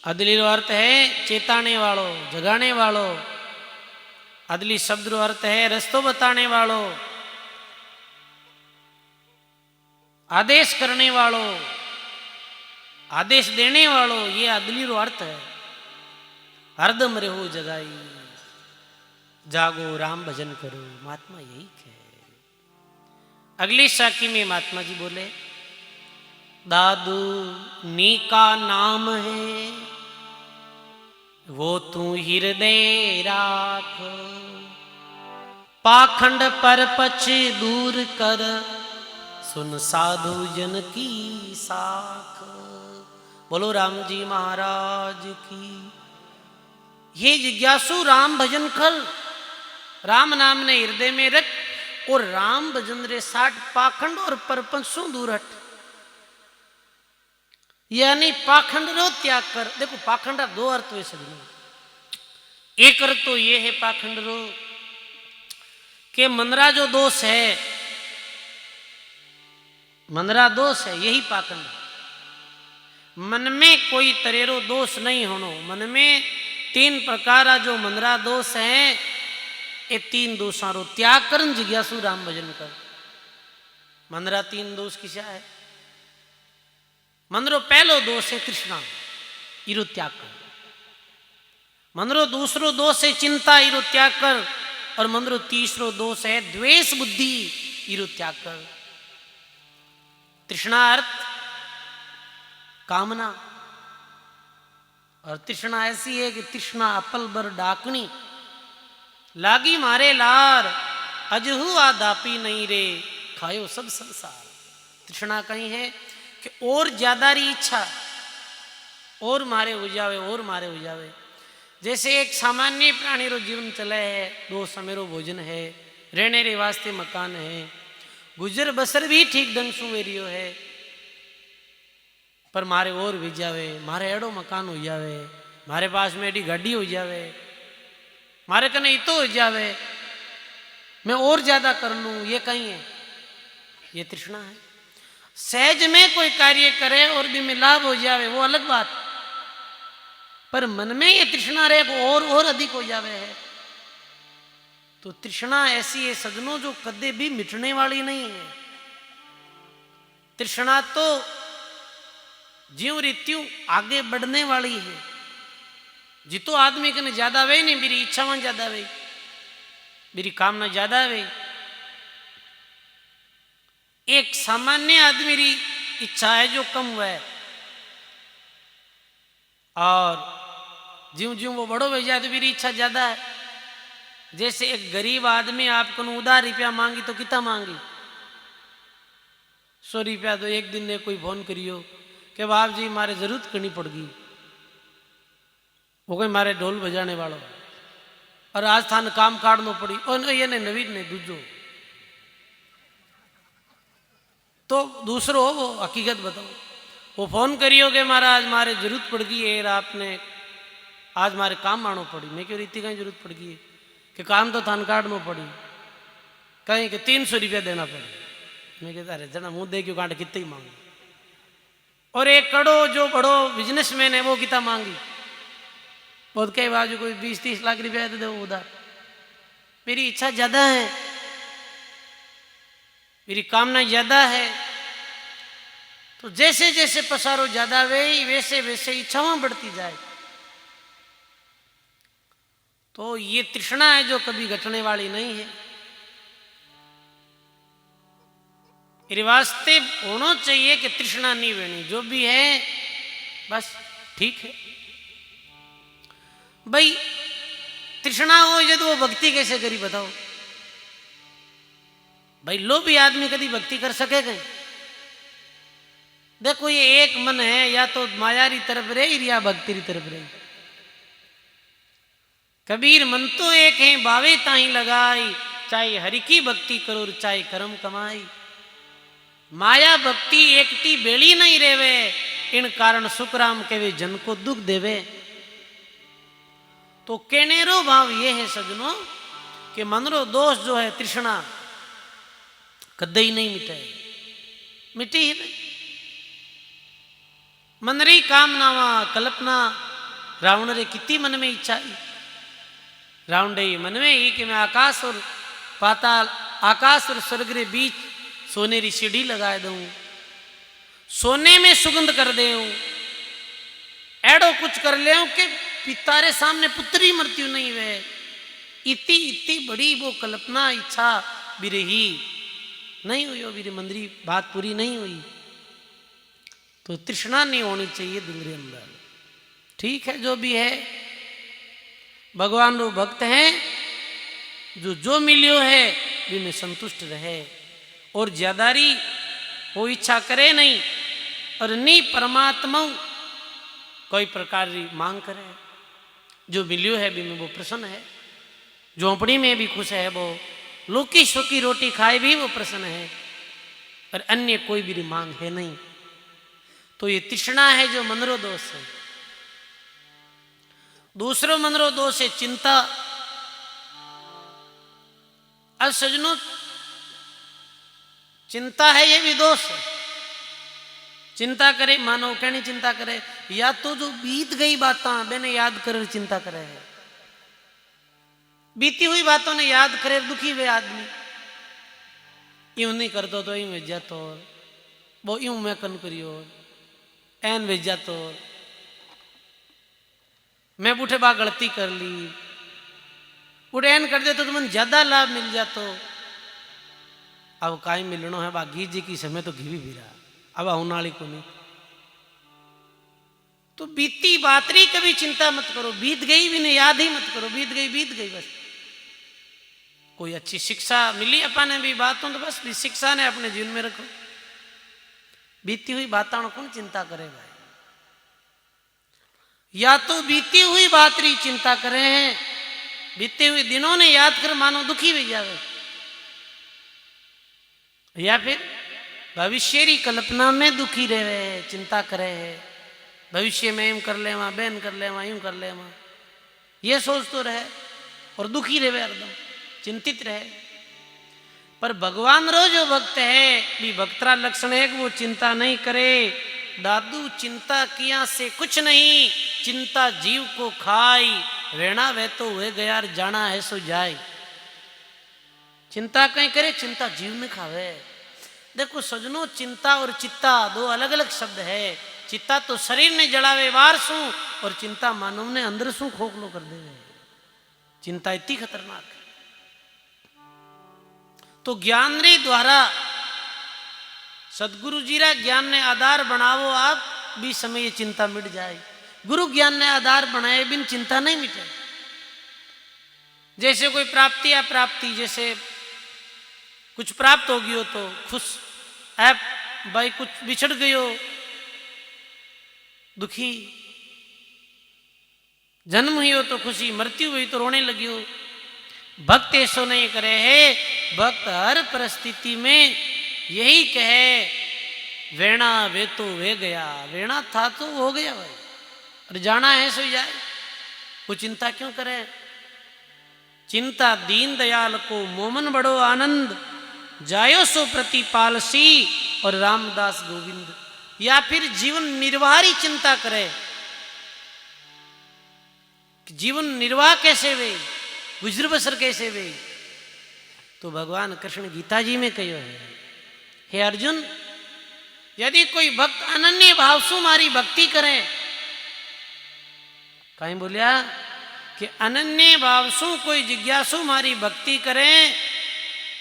अदली रो अर्थ है चेताने वालो, जगाने वालो। अदली शब्द रो अर्थ है रस्तो बताने वालो, आदेश करने वालो, आदेश देने वालो। ये अदली रो अर्थ है। हरदम रहो जगाई, जागो राम भजन करो। महात्मा यही है। अगली साखी में महात्मा जी बोले दादू नी का नाम है वो तू हृदय राख, पाखंड पर पछ दूर कर, सुन साधु जन की साख। बोलो राम जी महाराज की। हे जिज्ञासु राम भजन कर, राम नाम ने हृदय में रख और राम भजन रे 60 पाखंड और परपंचों दूर हट। यानी पाखंड रो त्याग कर। देखो पाखंड दो अर्थ हुए सभी। एक अर्थ तो ये है पाखंड रो कि मनरा जो दोष है, मनरा दोष है, यही पाखंड। मन में कोई तरेरो दोष नहीं होनो। मन में 3 प्रकार जो मनरा दोष है, ये 3 दोषों रो त्याग करन जिज्ञासु राम भजन कर। मनरा 3 दोष किसा है? मनरो पहलो दोष है तृष्णा, इरो त्याग कर। मनरो दूसरो दोष है चिंता, इरो त्याग कर। और मनरो तीसरो दोष है द्वेष बुद्धि, इरो त्याग कर। तृष्णा अर्थ कामना, और तृष्णा ऐसी है कि तृष्णा अपल बर डाकनी, लागी मारे लार, अजहू आ दापी नहीं रे, खायो सब संसार। तृष्णा कहीं है कि और ज्यादा री इच्छा, और मारे हो जावे, और मारे हो जावे। जैसे एक सामान्य प्राणी रो जीवन चले है, 2 समय रो भोजन है, रहने रे वास्ते मकान है, गुजर बसर भी ठीक ढंग से वेरियो है, पर मारे और भी जावे, मारे एडो मकान हो जावे, मारे पास में एडी गाड़ी हो जावे, मारे कने इतो हो जावे, मैं और ज्यादा कर लूं, ये कहीं है, ये तृष्णा है। सहज में कोई कार्य करे और भी में लाभ हो जावे, वो अलग बात, पर मन में ये तृष्णा रहे और अधिक हो जावे है। तो तृष्णा ऐसी है सजनों जो कदे भी मिटने वाली नहीं है। तृष्णा तो ज्यों रीत्यों आगे बढ़ने वाली है। जितो आदमी कने ज्यादा वे नहीं, मेरी इच्छावां ज्यादा वे, मेरी कामना ज्यादा वे। एक सामान्य आदमी री इच्छा है जो कम हुआ है, और ज्यों ज्यों वो बड़ो हो जाए तो मेरी इच्छा ज्यादा है। जैसे एक गरीब आदमी आपको उधार रुपया मांगी तो कितना मांगी? 100 रुपया। तो एक दिन ने कोई फोन करियो कि बाप जी मारे जरूरत करनी पड़गी, वो कोई मारे ढोल बजाने वालों, और आज थान काम काटनो पड़ी, और ये ने नवीन ने दूजो। तो दूसरो वो हकीकत बताओ, वो फोन करियो कि महाराज मारे जरूरत पड़ गई है, आपने आज मारे काम आनो पड़ी। मैं क्यों रीति कहीं जरूरत पड़ गई है कि काम तो थान काटनो पड़ी, कहीं कि 300 रुपया देना पड़े। मैं कहता अरे जना मुंह दे क्यों काट, कितने ही मांगी। और एक कड़ो जो बड़ो बिजनेसमैन है वो कितना मांगी, बहुत कई बाजू कोई 20-30 लाख रुपया दे दो उधार। मेरी इच्छा ज्यादा है, मेरी कामना ज्यादा है, तो जैसे जैसे पसारो ज्यादा वैसे वैसे इच्छावां बढ़ती जाए। तो ये तृष्णा है जो कभी घटने वाली नहीं है। मेरे वास्ते होना चाहिए कि तृष्णा नहीं बनी, जो भी है बस ठीक है। भाई तृष्णा हो जब वो भक्ति कैसे करी बताओ भाई। लोभी आदमी कभी भक्ति कर सकेगा? देखो ये एक मन है, या तो माया री तरफ रहे या भक्ति री तरफ रहे। कबीर मन तो एक है, बावे ताही लगाई, चाहे हरि की भक्ति करो चाहे कर्म कमाई। माया भक्ति एकटी बेड़ी नहीं रेवे, इन कारण सुखराम केवे जन को दुख देवे। तो केनेरो भाव ये है सजनों कि मनरो दोष जो है तृष्णा कदे ही नहीं मिटे, मिटी ही नहीं। मनरी कामनावा कल्पना रावण रे कितनी मन में इच्छा आई। रावण रे मन में ही कि मैं आकाश और पाताल, आकाश और स्वर्ग रे बीच सोनेरी सीढ़ी लगा दूं, सोने में सुगंध कर दे, एड़ो कुछ कर ले कि पितारे सामने पुत्री मृत्यु नहीं वे। इतनी इतनी बड़ी वो कल्पना इच्छा भी रही, नहीं हुई वो मेरी मंदरी बात पूरी नहीं हुई। तो तृष्णा नहीं होनी चाहिए दिल के अंदर। ठीक है जो भी है, भगवान रो भक्त हैं, जो मिलियो है भी में संतुष्ट रहे और ज्यादारी वो इच्छा करे नहीं, और नी परमात्मा कोई प्रकार की मांग करे। जो मिलियो है भी में वो प्रसन्न है, झोंपड़ी में भी खुश है, वो लुकी सुकी रोटी खाए भी वो प्रसन्न है, और अन्य कोई भी मांग है नहीं। तो ये तृष्णा है जो मनरो दोष है। दूसरो मनरो दोष है चिंता। अब सजनों चिंता है ये भी दोष है। चिंता करे मानो कहनी चिंता करे, या तो जो बीत गई बातें मैंने याद कर चिंता करे, बीती हुई बातों ने याद करे दुखी वे आदमी। यूं नहीं करतो तो यूं भेजा तो, वो यूं मैं कन करियो एन भेजा तो, मैं बूढ़े बा गलती कर ली, बूढ़े एन कर दे तो तुम्हें ज्यादा लाभ मिल जातो। अब काई मिलनो है बा घी जी की समय तो घी भी रहा, अब आउनाली को नहीं। तो बीती बातरी कभी चिंता मत करो, बीत गई भी नहीं याद ही मत करो, बीत गई बस। कोई अच्छी शिक्षा मिली अपन भी बातों तो बस शिक्षा ने अपने जीवन में रखो। बीती हुई बातों कौन चिंता करे भाई? या तो बीती हुई बातरी चिंता करे हैं, बीते हुए दिनों ने याद कर मानो दुखी भी जावे, या फिर भविष्य की कल्पना में दुखी रहे, चिंता करे है भविष्य में यूं कर ले वहां बहन कर ले वहां यूं कर ले वहां, ये सोच तो रहे और दुखी रहे, एकदम चिंतित रहे। पर भगवान रो जो भक्त है भी भक्तरा लक्षण है कि वो चिंता नहीं करे। दादू चिंता किया से कुछ नहीं, चिंता जीव को खाई, वेणा वे तो हुए गया जाना है सो जाए। चिंता कहीं करे, चिंता जीव में खावे। देखो सजनों चिंता और चित्ता दो अलग अलग शब्द है। चित्ता तो शरीर ने जड़ावे वार सू, और चिंता मानव ने अंदर सू खोखलो कर दे। चिंता इतनी खतरनाक है। तो ज्ञान रे द्वारा सदगुरु जी रा ज्ञान ने आधार बनावो, आप भी समय ये चिंता मिट जाए। गुरु ज्ञान ने आधार बनाए बिन चिंता नहीं मिटे। जैसे कोई प्राप्ति या प्राप्ति, जैसे कुछ प्राप्त हो गई हो तो खुश है भाई, कुछ बिछड़ गई हो दुखी, जन्म हुई हो तो खुशी, मृत्यु हुई तो रोने लगी हो। भक्त ऐसो नहीं करे है। भक्त हर परिस्थिति में यही कहे वेणा वे तो वे गया, वेणा था तो हो गया भाई, और जाना है सो जाए। वो चिंता क्यों करे? चिंता दीन दयाल को मोमन बड़ो आनंद, जायो सो प्रतिपालसी और रामदास गोविंद। या फिर जीवन निर्वाह की चिंता करे, जीवन निर्वाह कैसे वे, गुजर बसर कैसे वे। तो भगवान कृष्ण गीता जी में कहो है, हे अर्जुन यदि कोई भक्त अनन्य भाव से मारी भक्ति करे, कहीं बोलिया कि अनन्य भाव से कोई जिज्ञासु मारी भक्ति करे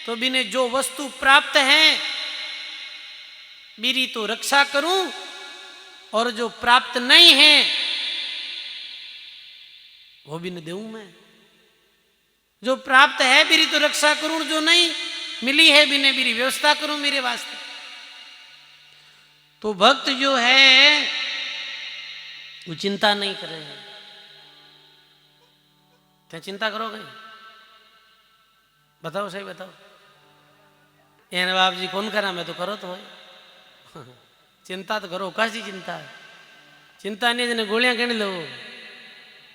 तो बिने जो वस्तु प्राप्त है मेरी तो रक्षा करूं, और जो प्राप्त नहीं है वो भी न देऊं मैं। जो प्राप्त है मेरी तो रक्षा करूं, जो नहीं मिली है बिने मेरी व्यवस्था करूं मेरे वास्ते। तो भक्त जो है वो चिंता नहीं करे। क्या चिंता करोगे? बताओ, सही बताओ। ये नवाब जी कौन करा, मैं तो करो तो है। चिंता तो करो, कैसी चिंता है? चिंता नहीं जिन्हें गोलियां कहने लो,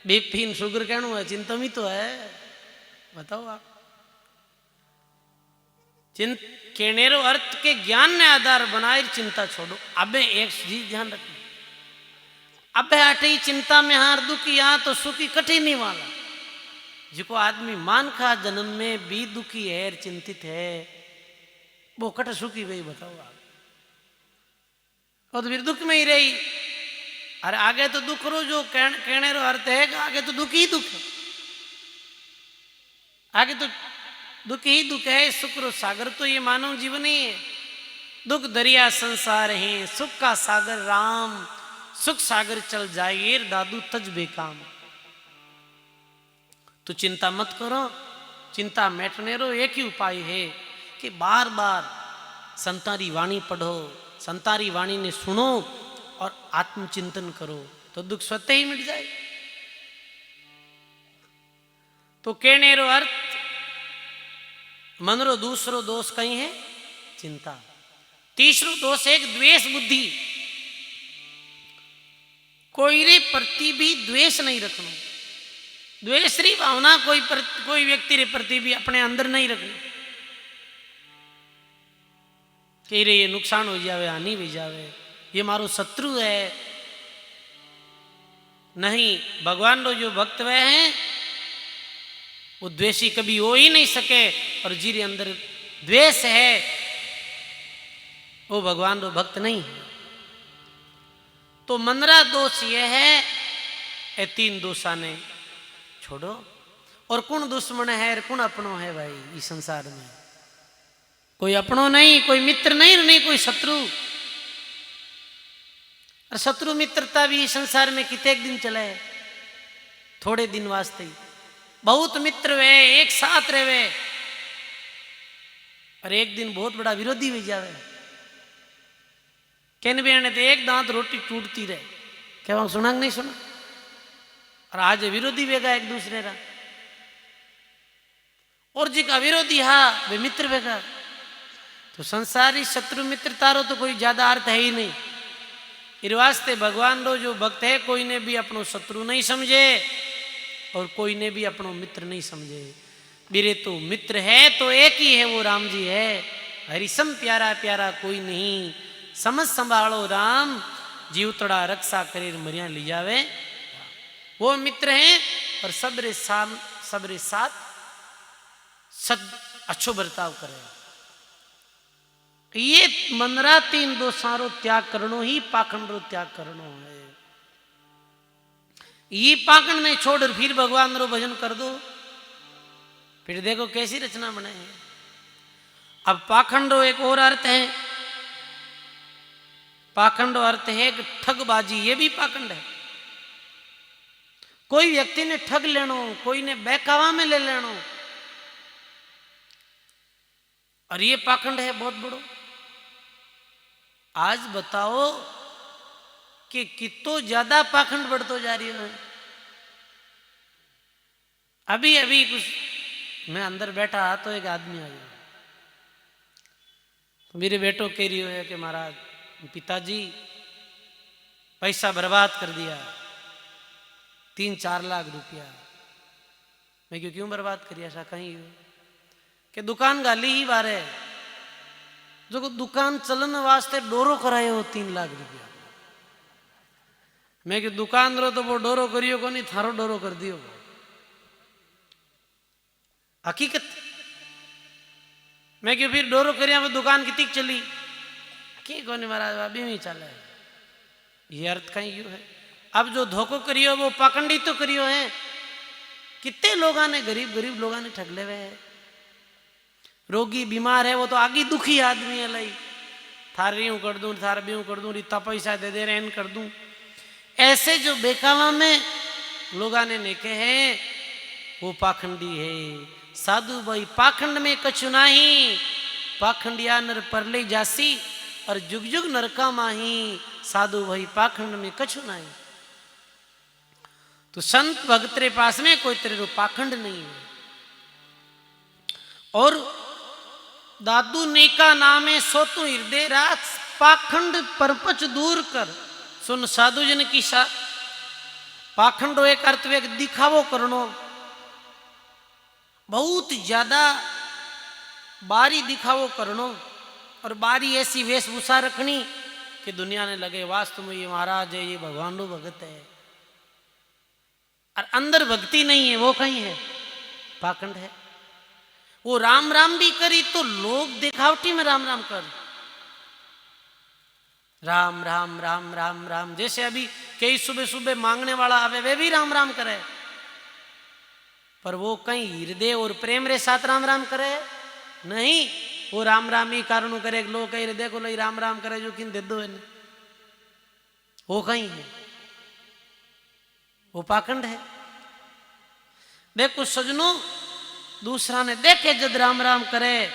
बीपी शुगर कहना है, चिंता में तो है। बताओ आप। कहनेरो अर्थ के ज्ञान ने आधार बनाए चिंता छोड़ो। अब एक चीज ध्यान रखना, अब हटे चिंता में हार दुखी, यहाँ तो सुखी कठिन नहीं वाला। जिको आदमी मान खा जन्म में भी दुखी है, चिंतित है, वो कट सुखी भाई। बताओ आप। और तो फिर दुख में ही रही। अरे आगे तो दुख रो, जो कहने रो अर्थ है कि आगे तो दुख ही दुख है, आगे तो दुख ही दुख है। सुख रो सागर तो ये मानव जीवन ही है। दुख दरिया संसार है, सुख का सागर राम। सुख सागर चल जाए दादू तज बेकाम। तो चिंता मत करो, चिंता मेटने रो। एक ही उपाय है कि बार बार संतारी वाणी पढ़ो, संतारी वाणी ने सुनो और आत्मचिंतन करो, तो दुख स्वतः ही मिट जाए। तो कहने रो अर्थ मन रो दूसरो दोष कहीं है चिंता। तीसरो दोष एक द्वेष बुद्धि। कोई रे प्रति भी द्वेष नहीं रखना। द्वेष री भावना कोई व्यक्ति रे प्रति भी अपने अंदर नहीं रखनी कि रे ये नुकसान हो जावे, हानि हो जावे, ये मारो शत्रु है। नहीं, भगवान रो जो भक्त वे हैं वो द्वेषी कभी हो ही नहीं सके। और जिरे अंदर द्वेष है वो भगवान रो भक्त नहीं है। तो मनरा दोष ये है, ये तीन दोषा ने छोड़ो। और कौन दुश्मन है और कौन अपनो है भाई इस संसार में? कोई अपनो नहीं, कोई मित्र नहीं, नहीं कोई शत्रु। और शत्रु मित्रता भी संसार में कितने दिन चले, थोड़े दिन वास्ते। बहुत मित्र वे एक साथ रहे और एक दिन बहुत बड़ा विरोधी हो जावे। कहने भी तो एक दांत रोटी टूटती रहे, क्या वहां सुना नहीं सुना? और आज विरोधी वेगा एक दूसरे का। और जी का विरोधी हा वे मित्र वेगा। तो संसारी शत्रु मित्र तारो तो कोई ज्यादा अर्थ है ही नहीं। इस वास्ते भगवान रो जो भक्त है कोई ने भी अपनो शत्रु नहीं समझे और कोई ने भी अपनो मित्र नहीं समझे। मेरे तो मित्र है तो एक ही है, वो राम जी है। हरिसम प्यारा प्यारा कोई नहीं, समझ संभालो राम, जीवतड़ा रक्षा करे मरिया ले जावे। वो मित्र हैं और सबरे साथ सद अच्छो बर्ताव करे। ये मनरा तीन दोषारो त्याग करनो ही पाखंड रो त्याग करनो है। ये पाखंड नहीं छोड़ फिर भगवान रो भजन कर दो, फिर देखो कैसी रचना बने है। अब पाखंडो एक और अर्थ है। पाखंडो अर्थ है कि ठगबाजी, ये भी पाखंड है। कोई व्यक्ति ने ठग लेनो, कोई ने बहकावा में ले लेनो, और ये पाखंड है बहुत बड़ो। आज बताओ कि कितो ज्यादा पाखंड बढ़तो जा रही है। अभी अभी कुछ मैं अंदर बैठा तो एक आदमी आ गया, तो मेरे बेटो कह रही है कि महाराज पिताजी पैसा बर्बाद कर दिया, 3-4 लाख रुपया। मैं क्यों बर्बाद करिया? ऐसा कहीं कि दुकान गाली ही बारे जो को दुकान चलन वास्ते डोरो कराए हो 3 लाख रुपया। मैं कि दुकान रो तो वो डोरो करियो को नहीं, थारो डोरो कर दियो। हकीकत मैं कि फिर डोरो करिया में दुकान कितनी चली की को नहीं महाराज अभी नहीं चला है। ये अर्थ कहीं यू है। अब जो धोखो करियो वो पाखंडी तो करियो है। कितने लोगों ने गरीब लोगों ने ठग ले हुए है। रोगी बीमार है वो तो आगे दुखी आदमी है, लाई थार यूं कर दूं, थार भी कर दूं, इतना पैसा दे दे रहे कर दूं। ऐसे जो बेकावा में लोगों ने नेके हैं वो पाखंडी है। साधु भाई पाखंड में कछु नाही, पाखंडिया नर परले जासी और जुग जुग नरका माही। साधु भाई पाखंड में कछु नहीं। तो संत भक्त रे पास में कोई तेरे रो पाखंड नहीं है। और दादू नेका नामे सो तू हृदय राख, पाखंड परपच दूर कर। सुन साधु जन की पाखंड एक अर्थ एक दिखावो करनो, बहुत ज्यादा बारी दिखावो करनो, और बारी ऐसी वेशभूषा रखनी कि दुनिया ने लगे वास्तव में ये महाराज है, ये भगवान रो भगत है, और अंदर भक्ति नहीं है, वो कहीं है, पाखंड है। वो राम राम भी करी तो लोग दिखावटी में राम राम कर, राम राम राम राम राम। जैसे अभी कई सुबह सुबह मांगने वाला आवे वे भी राम राम करे, पर वो कहीं हृदय और प्रेम रे साथ राम राम करे नहीं। वो राम राम ही कारण करे, लोग कहीं हृदय को लई राम राम करे जो किन दे दो इन्हें, वो कहीं है, वो पाखंड है। देखो सजनों, दूसरा ने देखे जद राम राम करे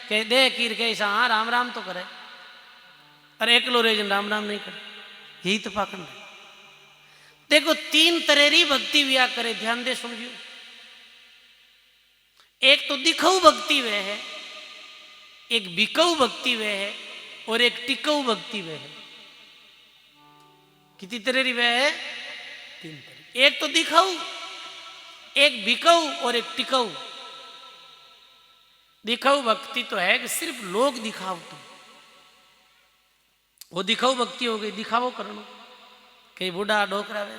के देख के ऐसा हाँ राम राम तो करे, अरे एक लो रेजन राम राम नहीं करे, यही तो पाखंड है। देखो तीन तरह री भक्ति व्या करे, ध्यान दे समझियो। एक तो दिखाऊ भक्ति वह है, एक बिकाऊ भक्ति वह है, और एक टिकाऊ भक्ति वह है। कितनी तरह री वह है? तीन तरह। एक तो दिखाऊ, एक बिकाऊ और एक टिकाऊ। दिखाऊ भक्ति तो है कि सिर्फ लोग दिखाओ, तुम वो दिखाऊ भक्ति हो गई, दिखावो करनो। कई बूढ़ा डोकरा वे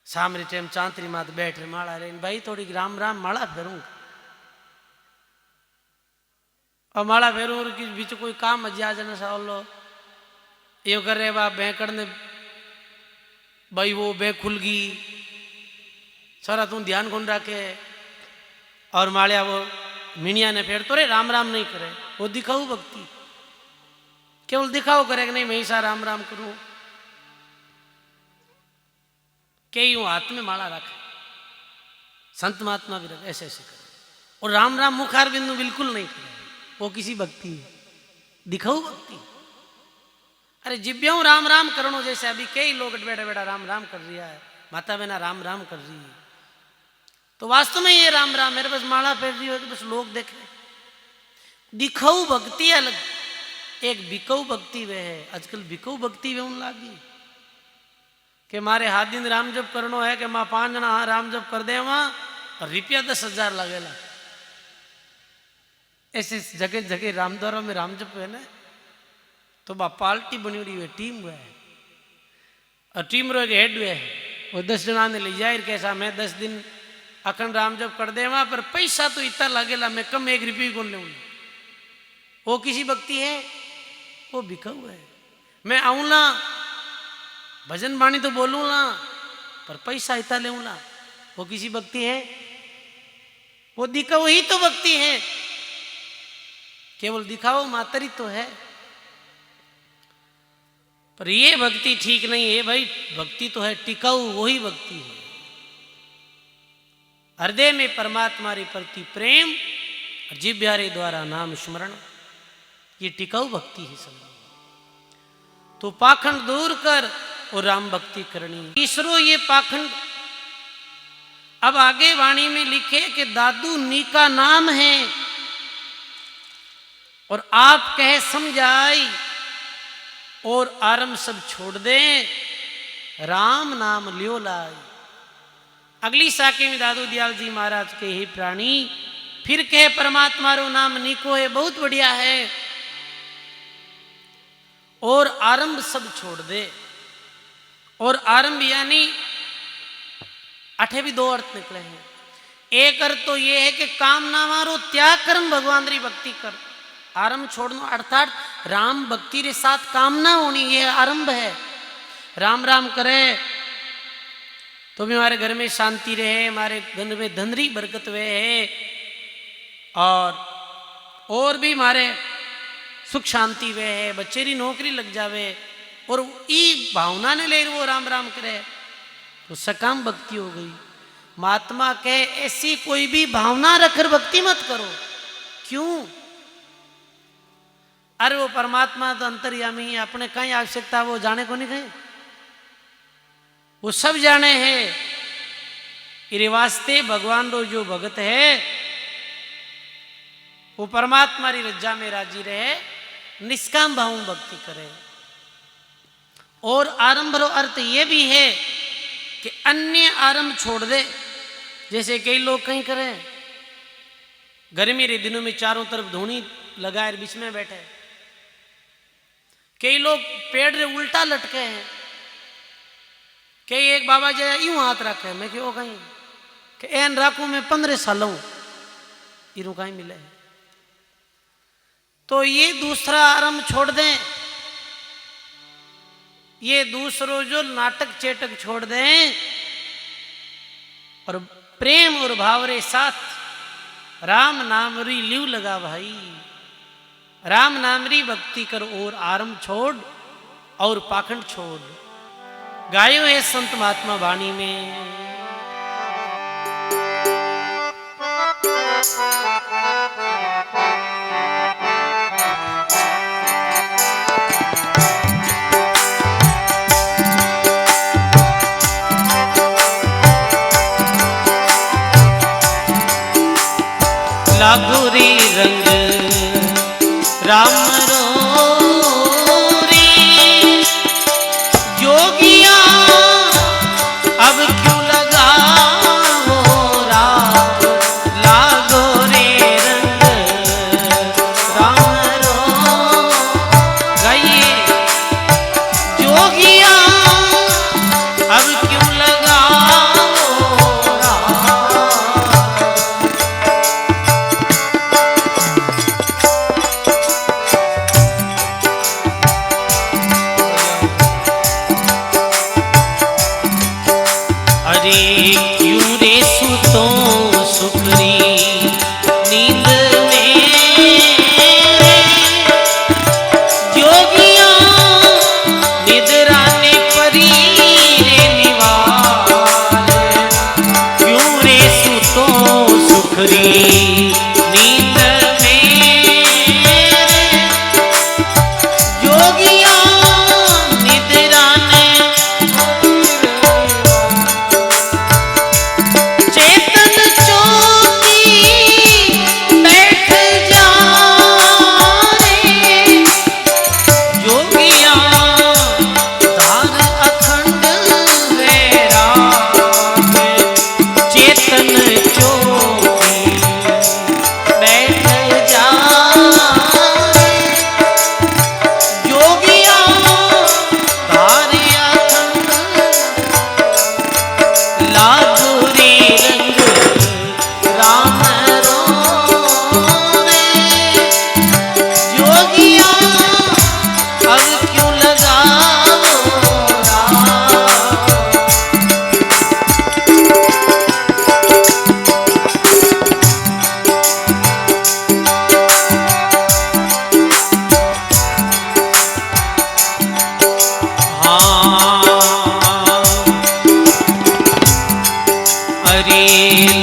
सामने टाइम चांतरी मात बैठ रहे माला रे, भाई थोड़ी राम राम माला फेरूंगा, और माला फेरू के बीच कोई काम मजा जन सालो यो कर रहे बा बैंकड़ ने भाई वो बैंक खुल गई सारा तू ध्यान कौन रखे, और मालिया वो मिनिया ने फेर तो रे राम राम नहीं करे, वो दिखाऊ भक्ति, केवल दिखाओ करे कि नहीं मैं ऐसा राम राम करूं। कई हाथ में माला रखे, संत महात्मा भी रखे, ऐसे ऐसे करे, और राम राम मुखार बिंदु बिल्कुल नहीं करे, वो किसी भक्ति है, दिखाऊ भक्ति। अरे जिब्याऊ राम राम करो, जैसे अभी कई लोग बैठा बैठा राम राम कर रहा है, माता बहना राम राम कर रही है, तो वास्तव में ये राम राम मेरे बस माला फेर रही हो तो बस लोग देखे। दिखाऊ भक्ति अलग, एक बिकाऊ भक्ति वे है। आजकल बिकाऊ भक्ति वे उन लागी कि मारे हाथ दिन राम जप करनो है कि माँ 5 जना हाँ राम जप कर दे वहां, और रुपया 10,000 लगेला। ऐसे जगह जगह रामद्वारों में राम जप है ना, तो बा पार्टी बनी हुई है, टीम हुआ है, और टीम रो एक हेड हुआ है, वो 10 जना ने ले जाए कैसा मैं 10 दिन अखंड राम जप कर दे वहां, पर पैसा तो इतना लगेला, मैं कम 1 रुपये को ले। वो किसी भक्ति है? वो बिकाऊ है। मैं आऊंला भजन बाणी तो बोलूंगा, पर पैसा इतना लेऊंगा, वो किसी भक्ति है? वो दिखाओ ही तो भक्ति है, केवल दिखाओ मातरी तो है, पर ये भक्ति ठीक नहीं है भाई। भक्ति तो है टिकाऊ, वही भक्ति है। हृदय में परमात्मा रे प्रति प्रेम, जिह्वा द्वारा नाम स्मरण, ये टिकाऊ भक्ति है सब। तो पाखंड दूर कर और राम भक्ति करनी। तीसरो ये पाखंड, अब आगे वाणी में लिखे कि दादू नी का नाम है और आप कहे समझाई, और आरंभ सब छोड़ दे राम नाम लियो लाई। अगली साके में दादू दयाल जी महाराज के ही प्राणी फिर कहे परमात्मा रो नाम नीको है, बहुत बढ़िया है, और आरंभ सब छोड़ दे। और आरंभ यानी अठे भी 2 अर्थ निकले हैं। एक अर्थ तो ये है कि कामना मारो त्याग कर्म भगवान री भक्ति कर, आरंभ छोड़ना अर्थात राम भक्ति रे साथ कामना होनी, ये आरंभ है। राम राम करे तो भी हमारे घर में शांति रहे, हमारे घर में धनरी बरकत वे है, और भी हमारे सुख शांति वे है, बच्चे री नौकरी लग जावे, और ई भावना ने ले वो राम राम करे तो सकाम भक्ति हो गई। महात्मा कहे ऐसी कोई भी भावना रखकर भक्ति मत करो। क्यों? अरे वो परमात्मा तो अंतर्यामी है, अपने कहीं आवश्यकता वो जाने को नहीं कहीं, वो सब जाने है। इरे वास्ते भगवान रो जो भगत है वो परमात्मा री रज्जा में राजी रहे, निष्काम भाव में भक्ति करे। और आरंभ रो अर्थ ये भी है कि अन्य आरंभ छोड़ दे। जैसे कई लोग कहीं करें, गर्मी के दिनों में चारों तरफ धूनी लगाए बीच में बैठे, कई लोग पेड़ रे उल्टा लटके हैं, कई एक बाबा जी यूं हाथ रखे, मैं क्यों कहीं कि एन राखू मैं 15 साल इरू कहीं मिले। तो ये दूसरा आरंभ छोड़ दें, ये दूसरों जो नाटक चेटक छोड़ दें और प्रेम और भाव रे साथ राम नाम री लीव लगा भाई, राम नाम री भक्ति कर और आरंभ छोड़ और पाखंड छोड़। गायो है संत महात्मा वाणी में, लागो रे रंग राम रो रे जोगिया, अब क्यों लगा वो राग, लागो रे रंग राम रो गाइए जोगिया, अब क्यों लगा वो राग। क्यों रे सुतो सुखरी नींद में जोगिया, निद्रा ने परी रे निवार। क्यों रे सुतो सुखरी नींद में जोगिया, निद्रा ने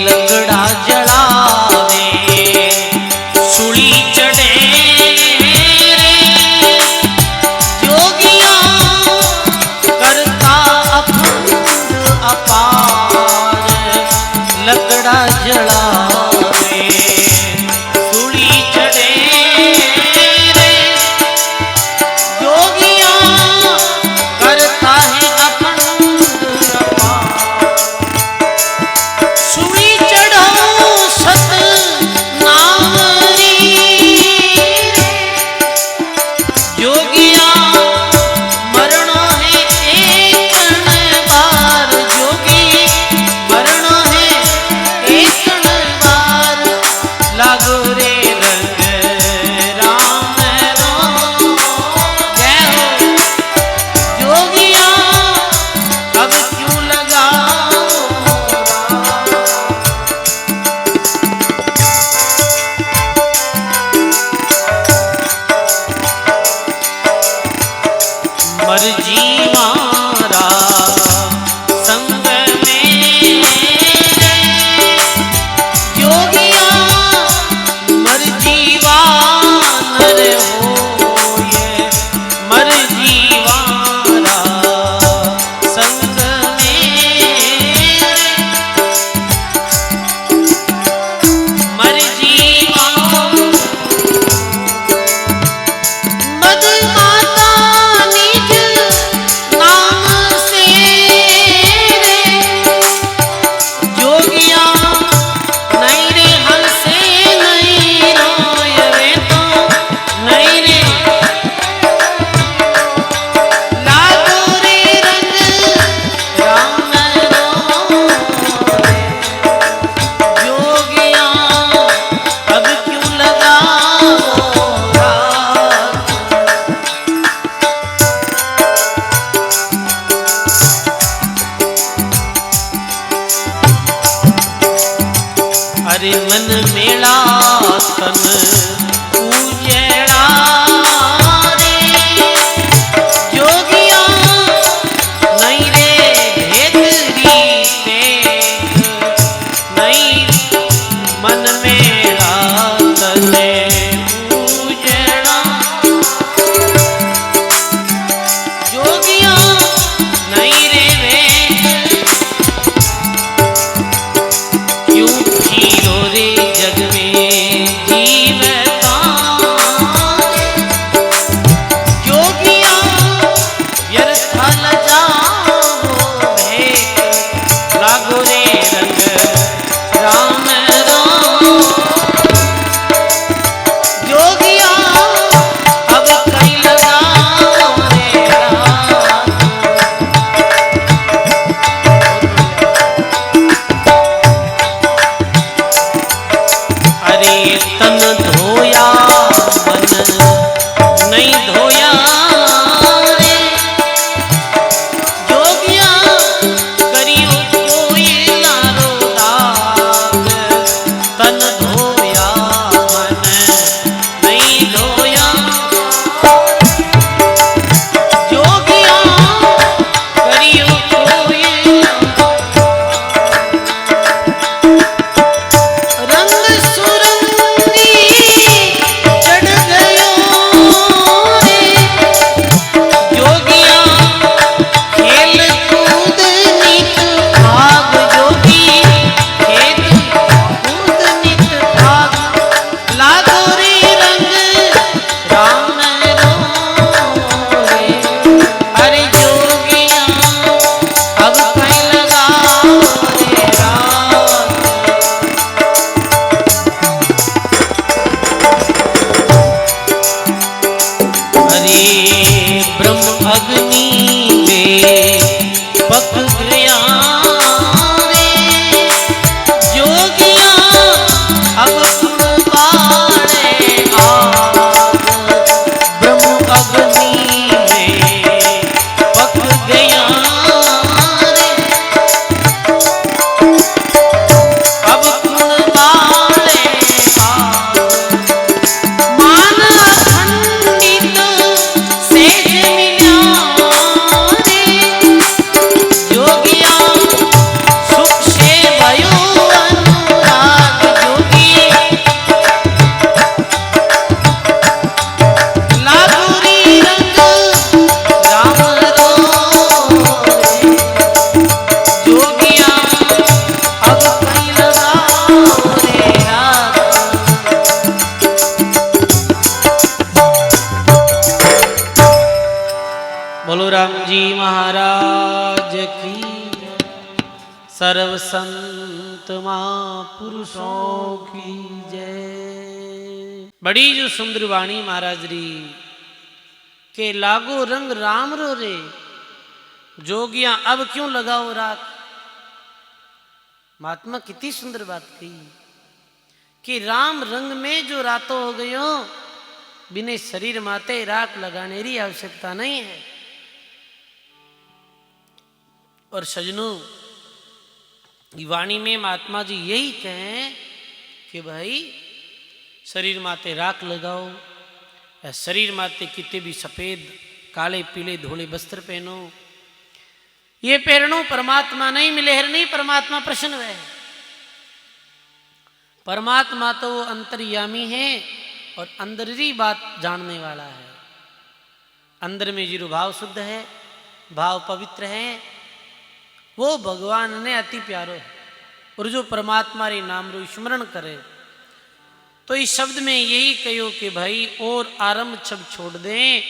लगड़ा जड़ावे सुली चढ़े रे जोगिया, करता अखंड अपार। लगड़ा जड़ावे सुली चढ़े रे जोगिया, करता है अखंड अपार। सुली चढ़ो अरे मन मेला तन उजड़ा रे जोगिया नहीं रे भेदरी तेग नहीं मन मेला तने उजड़ा जोगिया नहीं रे भेद क्यों फिरो रे जग में जीवता जोगिया व्यर्थ न जाओ भेंट लागो रे रंग राम राम जोगिया अब कहीं लगाओ रे राम। अरे तन धोया मन नहीं धोया रे जोगिया करियो कोई लारो दाग तन धोया मन नहीं धोया जोगिया करियो कोई रंग सुरंगी चढ़ गयो रे जोगिया खेल कूद नित भाग जोगी खेल कूद नित भाग लागो रे रंग राम रो रे अरे जोगिया अब कहीं लगाओ रे राम। अरे ब्रह्म अग्नि में पक गया रे जोगिया अब सुन बाणे आग ब्रह्म अग्नि में पक गया रे अब सुन बाणे आग मान अखंडित सेज मिल्या रे जोगिया सुख से भयो अनुराग जोगी लागो रे रंग राम रो रे जोगिया अब कहीं लगाओ रे राम। बोलो राम जी महाराज की जय। सर्व संत महापुरुषों की जय। बड़ी जो सुंदर वाणी महाराज री के लागो रंग राम रो रे जोगिया अब क्यों लगाओ राख। महात्मा कितनी सुंदर बात कही कि राम रंग में जो रातों हो गयो बिने शरीर माते राख लगाने की आवश्यकता नहीं है। और सजनों वाणी में महात्मा जी यही कहें कि भाई शरीर माते राख लगाओ या शरीर माते कितने भी सफेद काले पीले धोले वस्त्र पहनो ये पहनो परमात्मा नहीं मिलेहर नहीं परमात्मा प्रसन्न है। परमात्मा तो वो अंतर्यामी है और अंदरी बात जानने वाला है। अंदर में जीरो भाव शुद्ध है भाव पवित्र है वो भगवान ने अति प्यारो है। और जो परमात्मा रे नाम रो स्मरण करे तो इस शब्द में यही कहो कि भाई और आरंभ छब छोड़ दें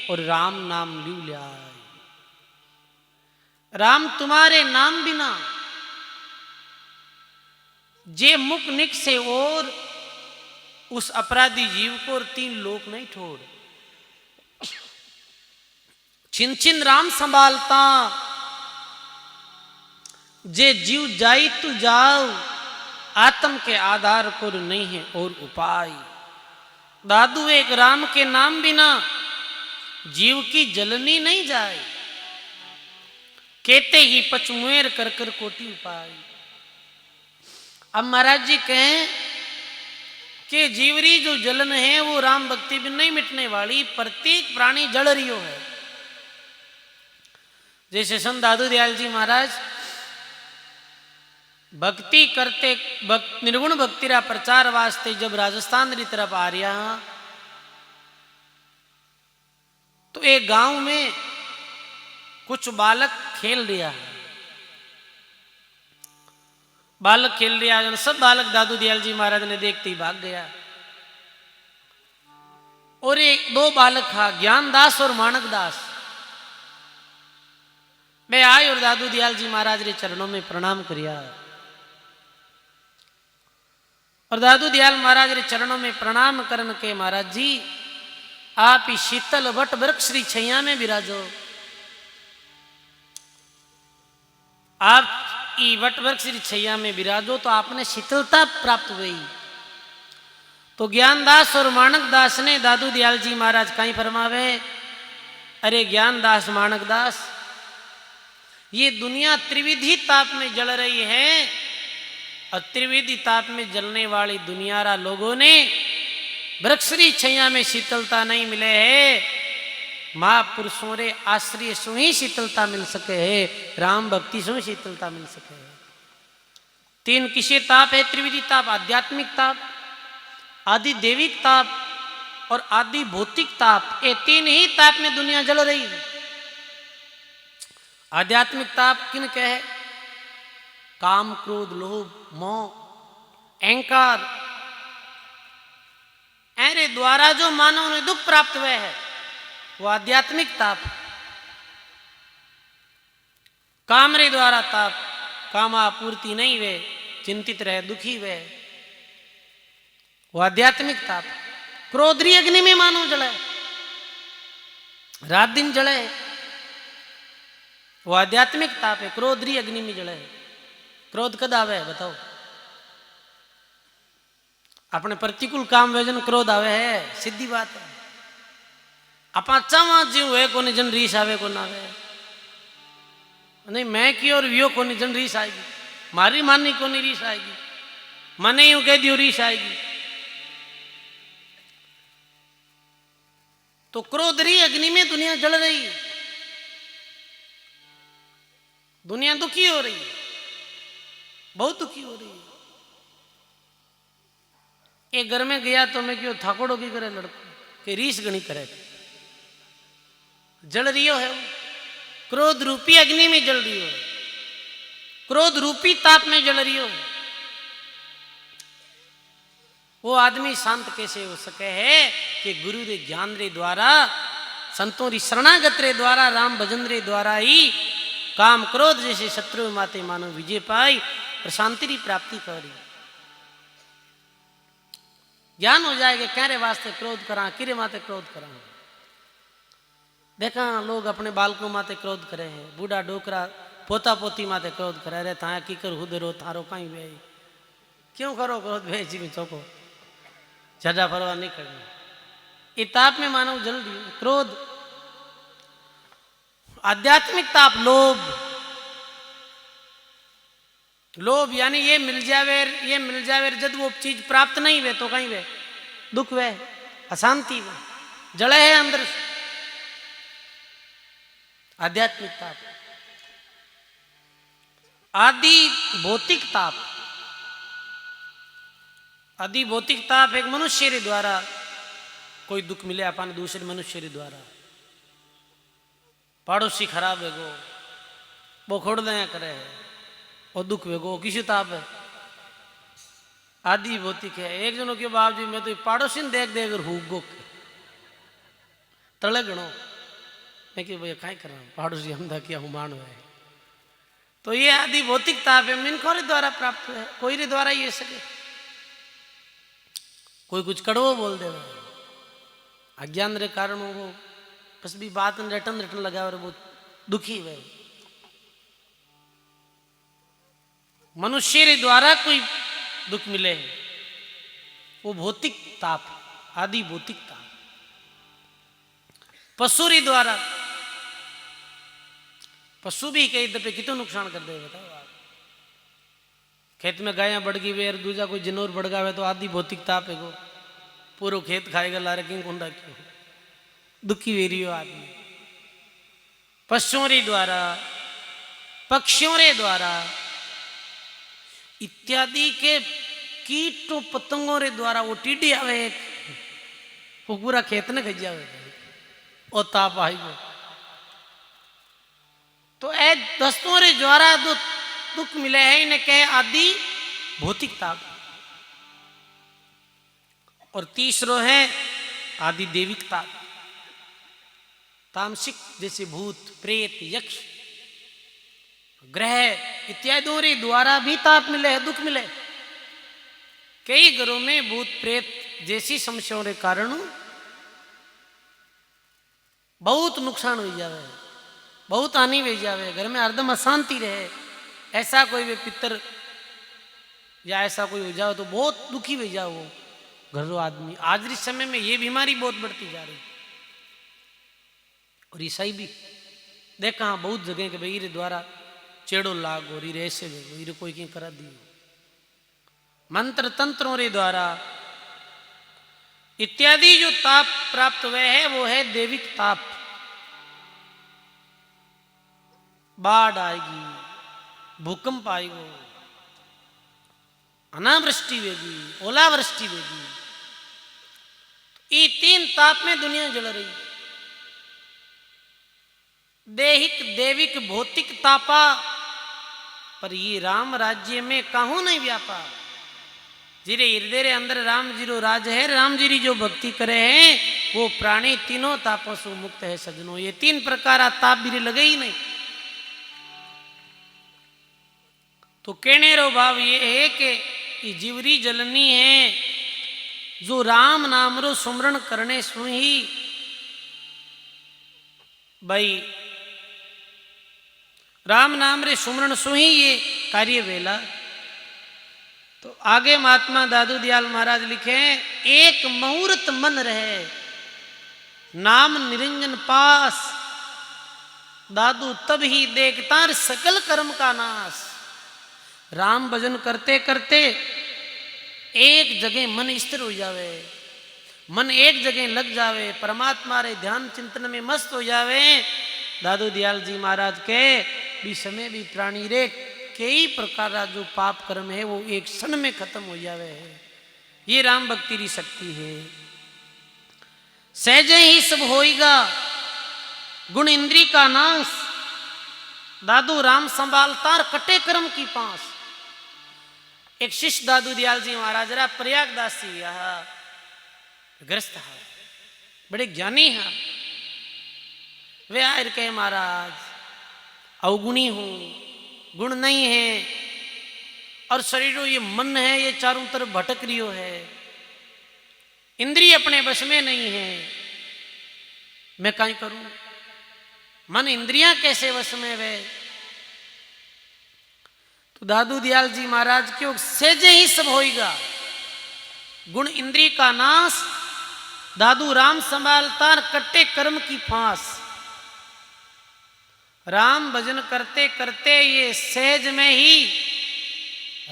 और राम नाम ल्यू लिया। राम तुम्हारे नाम बिना जे मुख निक से और उस अपराधी जीव को और 3 लोक नहीं छोड़। छिन छिन राम संभालता जे जीव जाई तू जाओ आत्म के आधार को नहीं है और उपाय। दादू एक राम के नाम बिना जीव की जलनी नहीं जाए कहते ही पचमुएर कर कर कोटि उपाय। अब महाराज जी कहें कि जीवरी जो जलन है वो राम भक्ति भी नहीं मिटने वाली, प्रत्येक प्राणी जल रियो है। जैसे संत दादू दयाल जी महाराज भक्ति करते निर्गुण भक्ति रा प्रचार वास्ते जब राजस्थान की तरफ आ रहा, तो एक गांव में कुछ बालक खेल रहा है। बालक खेल रहा, सब बालक दादू दयाल जी महाराज ने देखते ही भाग गया। और एक दो बालक था, ज्ञानदास और माणक दास। वे आए और दादू दयाल जी महाराज रे चरणों में प्रणाम करिया। और दादू दयाल महाराज रे चरणों में प्रणाम करन के, महाराज जी आप ही शीतल वट वृक्ष श्री छैया में विराजो, आप ई वट वृक्ष श्री छैया में विराजो तो आपने शीतलता प्राप्त हुई। तो ज्ञानदास और माणक दास ने दादू दयाल जी महाराज कहीं फरमावे, अरे ज्ञानदास माणक दास, ये दुनिया त्रिविधि ताप में जल रही है, और त्रिविधि ताप में जलने वाली दुनियारा लोगों ने वृक्षरी छैया में शीतलता नहीं मिले है। महापुरुषों रे आश्रय सु ही शीतलता मिल सके है, राम भक्ति सु शीतलता मिल सके है। तीन किसे ताप है? त्रिविधि ताप, आध्यात्मिक ताप, आदि देविक ताप और आदि भौतिक ताप। ये तीन ही ताप में दुनिया जल रही है। आध्यात्मिक ताप किन कहे? काम, क्रोध, लोभ, मोह, अहंकार, ऐरे द्वारा जो मानव ने दुख प्राप्त हुए है वो आध्यात्मिक ताप। काम रे द्वारा ताप, कामापूर्ति नहीं वे, चिंतित रहे, दुखी वे, वो आध्यात्मिक ताप। क्रोधरी अग्नि में मानव जले, रात दिन जले, वो आध्यात्मिक ताप है। क्रोधरी अग्नि में जले। क्रोध कद आवे बताओ? अपने प्रतिकूल काम वेजन क्रोध आवे है, सीधी बात है। अपा चावा जीव है कोनी जन रीस आवे को ना आवे नहीं, मैं की और वियो कोनी जन रीस आएगी, मारी मानी कोनी रीस आएगी, मने यूं कह दियो रीस आएगी। तो क्रोधरी अग्नि में दुनिया जल रही है, दुनिया दुखी हो रही है, बहुत दुखी हो रही है। एक घर में गया तो मैं क्यों थाकोड़ो की करे लड़को के रीस गणी करे, जल रियो है वो। क्रोध रूपी अग्नि में जल रही हो, क्रोध रूपी ताप में जल रही हो। वो आदमी शांत कैसे हो सके है कि गुरु रे ज्ञान रे द्वारा, संतों री शरणागत रे द्वारा, राम भजन रे द्वारा ही काम क्रोध जैसे शत्रु माते मानो विजय पाई और शांति की प्राप्ति करी। ज्ञान हो जाएगा कैरे वास्ते क्रोध करा, किरे माते क्रोध करा। देखा लोग अपने बालकों माते क्रोध करे हैं, बूढ़ा डोकरा पोता पोती माते क्रोध करे, अरे था की कर हुदरो थारो कहीं वे, क्यों करो क्रोध वे जी में चौको, ज्यादा परवाह नहीं करनी। ये ताप में मानव जल दियो। क्रोध आध्यात्मिक ताप, लोभ, लोभ यानी ये मिल जावे जब वो चीज प्राप्त नहीं वे तो कहीं वे दुख वे, अशांति वे, जड़े है अंदर से। आध्यात्मिक ताप। आदि भौतिक ताप, आदि भौतिक ताप एक मनुष्य रे द्वारा कोई दुख मिले अपन दूसरे मनुष्य रे द्वारा, पड़ोसी खराब है गो वो खोड़ दया करे है और दुख वेगो किसी ताप है। आदि भौतिक है। एक जनों के बाप जी मैं तो पड़ोसी ने देख देख गो तले गणो मैं कि भैया काय कर रहा हूँ, पड़ोसी हमदा किया हुमान है। तो ये आदि भौतिक ताप है, मिनखों रे द्वारा प्राप्त है, कोई रे द्वारा ये सके। कोई कुछ कड़वो बोल दे, अज्ञान रे कारण वो बस भी बात रटन रटन लगा और वो दुखी हुए। मनुष्य रे द्वारा कोई दुख मिले वो भौतिक ताप, आदि भौतिक ताप। पशु रे द्वारा, पशु भी कई दफे कितने नुकसान कर दे बताओ आप, खेत में गायें बढ़ गई वे और दूजा कोई जनौर बढ़ गया तो आदि भौतिक ताप है को पूरा खेत खाएगा लारे किंग कुंडा क्यों दुखी वेरियो आदमी पशुओं रे द्वारा पक्षियों रे द्वारा इत्यादि के कीटों पतंगों रे द्वारा वो टीडी आवे वो पूरा खेत ने खज जावे और ताप आई वो तो ए दस्तों रे द्वारा दुख मिले है इन्हें कहे आदि भौतिक ताप और तीसरो है आदि देविक ताप तामसिक जैसे भूत प्रेत यक्ष ग्रह इत्यादियों रे द्वारा भी ताप मिले है दुख मिले कई घरों में भूत प्रेत जैसी समस्याओं के कारण बहुत नुकसान हो जावे बहुत हानि हो जावे घर में हरदम अशांति रहे ऐसा कोई भी पितर या ऐसा कोई हो जाओ तो बहुत दुखी हो जाओ वो घरों आदमी आज इस समय में ये बीमारी बहुत बढ़ती जा रही और ईसाई भी देखा बहुत जगह के भाई द्वारा चेड़ो लाग और ऐसे कोई की करा दी मंत्र तंत्रों रे द्वारा इत्यादि जो ताप प्राप्त हुए है वो है देविक ताप बाढ़ आएगी भूकंप आएगा अनावृष्टि होगी ओलावृष्टि होगी ये तीन ताप में दुनिया जल रही देहिक देविक भौतिक तापा पर ये राम राज्य में कहूं नहीं व्यापा जिरे हृदय रे अंदर राम जी रो राज है राम जी री जो भक्ति करे हैं वो प्राणी तीनों तापों से मुक्त है सजनों ये तीन प्रकार ताप भी लगे ही नहीं तो कहने रो भाव ये है कि जीवरी जलनी है जो राम नाम रो सुमरण करने सु ही भाई राम नाम रे सुमरण सु ही ये कार्य वेला तो आगे महात्मा दादू दयाल महाराज लिखे एक मुहूर्त मन रहे नाम निरंजन पास दादू तब ही देखता सकल कर्म का नाश राम भजन करते करते एक जगह मन स्थिर हो जावे मन एक जगह लग जावे परमात्मा रे ध्यान चिंतन में मस्त हो जावे दादू दयाल जी महाराज के भी समय भी प्राणी रे कई प्रकार का जो पाप कर्म है वो एक क्षण में खत्म हो जावे है ये राम भक्ति री शक्ति है सहजे ही सब होएगा गुण इंद्री का नाश दादू राम संभालता कटे कर्म की पास एक शिष्य दादू दयाल जी महाराज रा प्रयागदासी ग्रस्त है बड़े ज्ञानी है वे आयर कहे महाराज अवगुणी हूं गुण नहीं है और शरीर ये मन है ये चारों तरफ भटक रियो है इंद्रिय अपने वश में नहीं है मैं कहीं करूं मन इंद्रियां कैसे वश में वे तो दादू दयाल जी महाराज क्यों सहजे ही सब होएगा गुण इंद्रिय का नाश दादू राम संभालता कट्टे कर्म की फांस राम भजन करते करते ये सहज में ही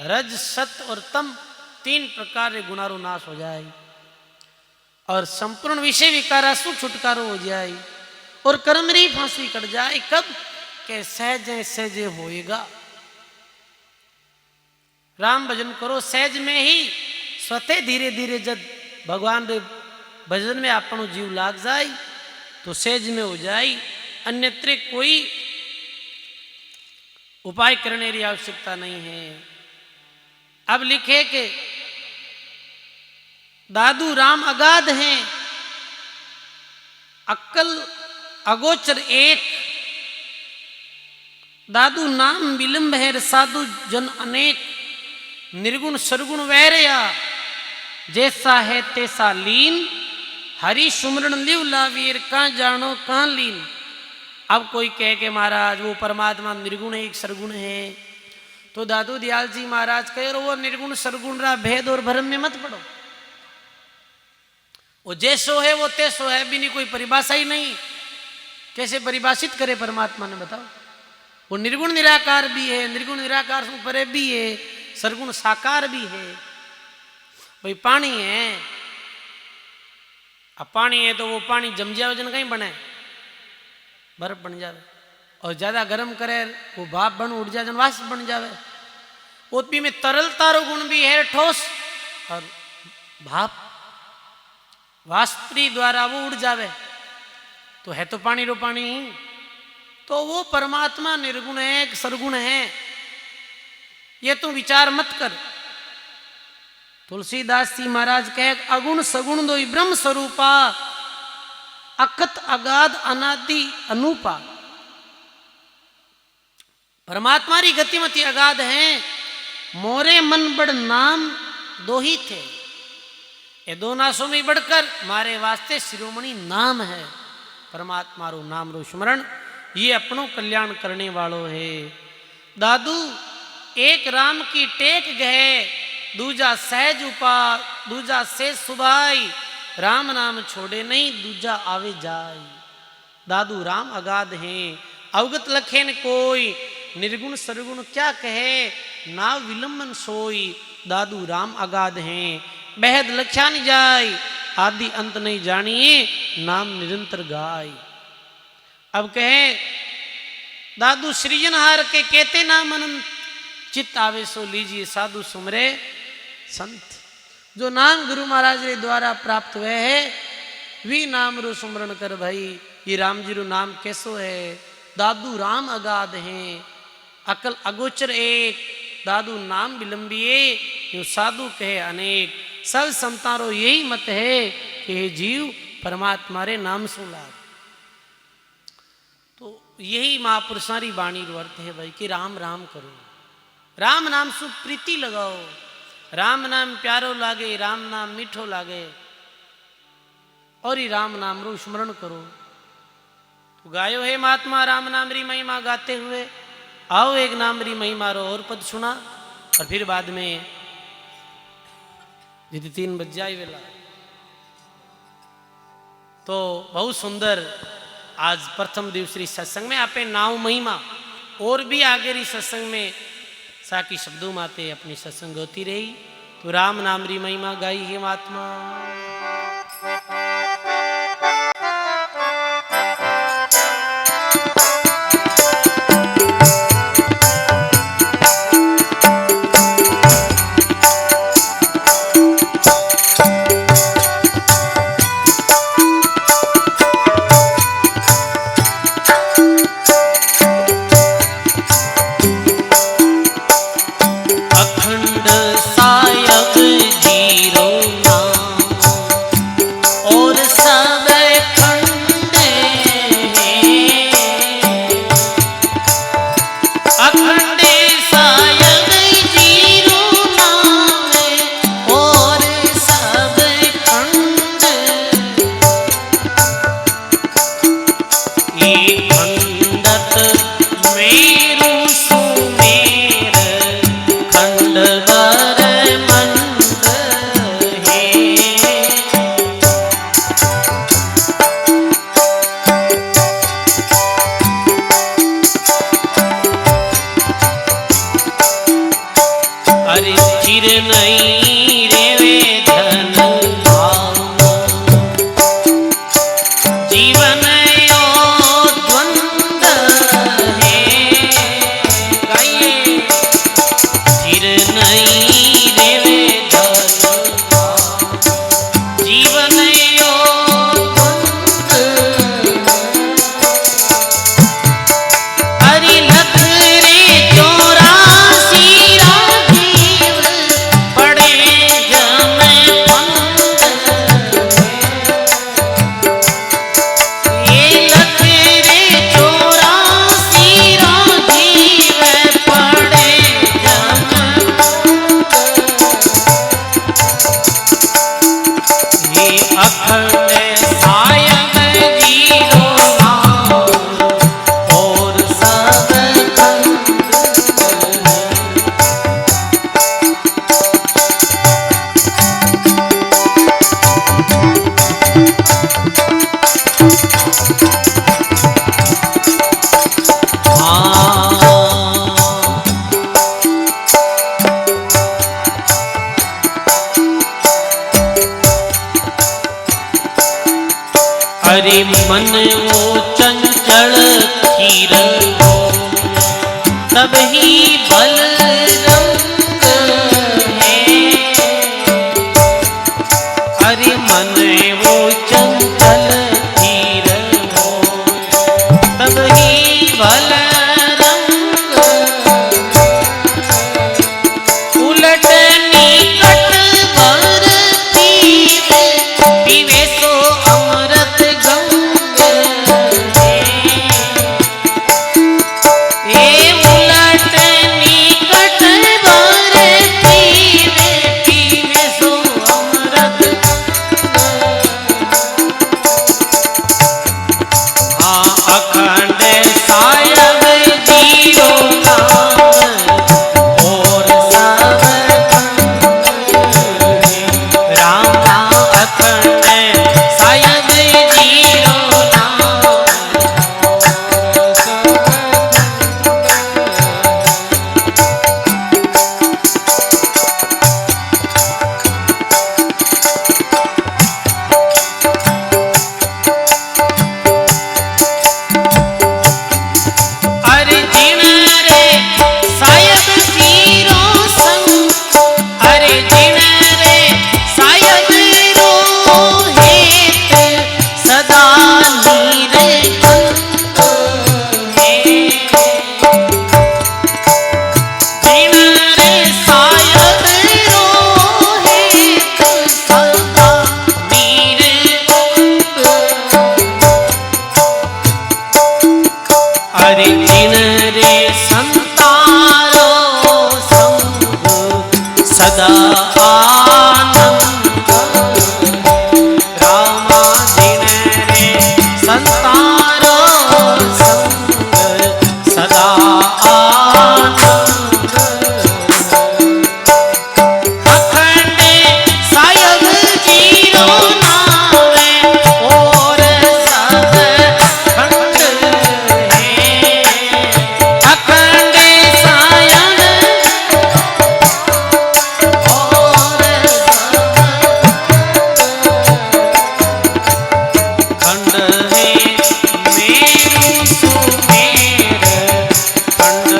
रज सत और तम तीन प्रकार के गुणारो नाश हो जाए और संपूर्ण विषय विकारा सु छुटकारो हो जाए और कर्म री फांसी कट जाए कब के सहजे सहजे होएगा राम भजन करो सहज में ही स्वतः धीरे धीरे जब भगवान रे भजन में आपनो जीव लाग जाए तो सहज में हो जाए अन्यत्र कोई उपाय करने की आवश्यकता नहीं है अब लिखे कि दादू राम अगाध हैं अक्कल अगोचर एक दादू नाम विलंब है साधु जन अनेक निर्गुण सरगुण वैरया जैसा है तैसा लीन हरि सुमरण लिव लावीर कहाँ जानो कहाँ लीन अब कोई कहे कि महाराज वो परमात्मा निर्गुण है एक सरगुण है तो दादू दयाल जी महाराज कहे वो निर्गुण सरगुण रा भेद और भ्रम में मत पड़ो वो जैसो है वो तैसो है भी नहीं कोई परिभाषा ही नहीं कैसे परिभाषित करे परमात्मा ने बताओ वो निर्गुण निराकार भी है निर्गुण निराकार से परे भी है सरगुण साकार भी है। भाई पानी है, अब पानी है तो वो पानी जम जाए वजन कहीं बने, बर्फ बन जावे, और ज्यादा गर्म करे वो भाप बन उड़ जाए वाष्प बन जावे। उतपी में तरलता रो गुण भी है, ठोस और भाप वाष्पी द्वारा वो उड़ जावे, तो है तो पानी रो पानी ही। तो वो परमात्मा निर्गुण है, सरगुण है, ये तू विचार मत कर। तुलसीदास जी महाराज कहे अगुण सगुण दो ब्रह्म स्वरूपा, अकत अगाध अनादि अनूपा। परमात्मा री गतिमति अगाध है, मोरे मन बड़ नाम दो ही थे, ये दो नासों में बढ़कर मारे वास्ते शिरोमणि नाम है। परमात्मा रो नाम रो स्मरण ये अपनों कल्याण करने वालों है। दादू एक राम की टेक गए, दूजा सहज उपा, दूजा से सुभाई, राम नाम छोड़े नहीं दूजा आवे जाय। दादू राम अगाध हैं, अवगत लखे न कोई, निर्गुण सरगुण क्या कहे, नाव विलंबन सोई। दादू राम अगाध हैं, बेहद लख्या नहीं जाय, आदि अंत नहीं जानिए, नाम निरंतर गाय। अब कहे दादू सृजनहार के कहते नाम अनंत, चित्त आवे सो लीजिए साधु सुमरे संत। जो नाम गुरु महाराज रे द्वारा प्राप्त हुए है, वी नाम रो सुमरण कर भाई। ये राम जी रो नाम कैसो है, दादू राम अगाध हैं, अकल अगोचर एक, दादू नाम विलंबिए, यो साधु कहे अनेक। सब संतारो यही मत है कि हे जीव परमात्मा रे नाम सु लाभ। तो यही महापुरुषारी वाणी रो अर्थ है भाई कि राम राम करो, राम नाम सु प्रीति लगाओ, राम नाम प्यारो लागे, राम नाम मीठो लागे, और ही राम नाम रो स्मरण करो। तो गायो है महात्मा राम नाम री महिमा गाते हुए। आओ एक नाम री महिमा रो और पद सुना, और फिर बाद में यदि 3 बज जाए वेला। तो बहुत सुंदर आज प्रथम दिवसीय सत्संग में आपे नाव महिमा और भी आगे री सत्संग में साकी शब्दों माते अपनी सत्संग होती रही। तो राम नाम री महिमा गाई है महात्मा। पड़े मन वो चंचल धीर हो, तब ही बल रंग है। अरे मन वो चंचल धीर हो, तब ही बल रंग। उलट निकट बर पीवे, पीवे सो अमृत गंग है। ए उलट निकट बर पीवे, पीवे सो अमृत। हाँ अखंड सायब जीरो नाम, और सब रामा अखंड सायब जीरो नाम। अरे जिन रे सायब जीरो संग, अरे जिन रे सायब रो हेत, सदा नीर कंत है। जिन रे सायब रो हेत, सदा नीर कंत। अरे जिन रे संतारो संग, सदा आनंद। रामा जिन रे संतारो संग, सदा आनंद। अखंड सायब जीरो नावे, और सब खंड है। अखंड सायब और सब खंड है। मेरु सुमेर खंड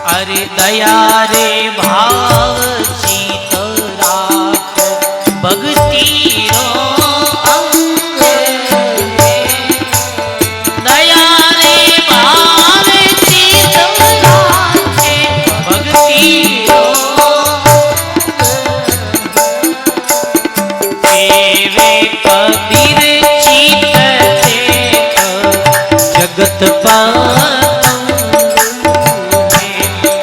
अरे दया रे भाव चित राख, भक्ति रो अंग है। दया रे भाव चित राखे, भक्ति रो देवे कबीर चित देख, जगत पतंग है।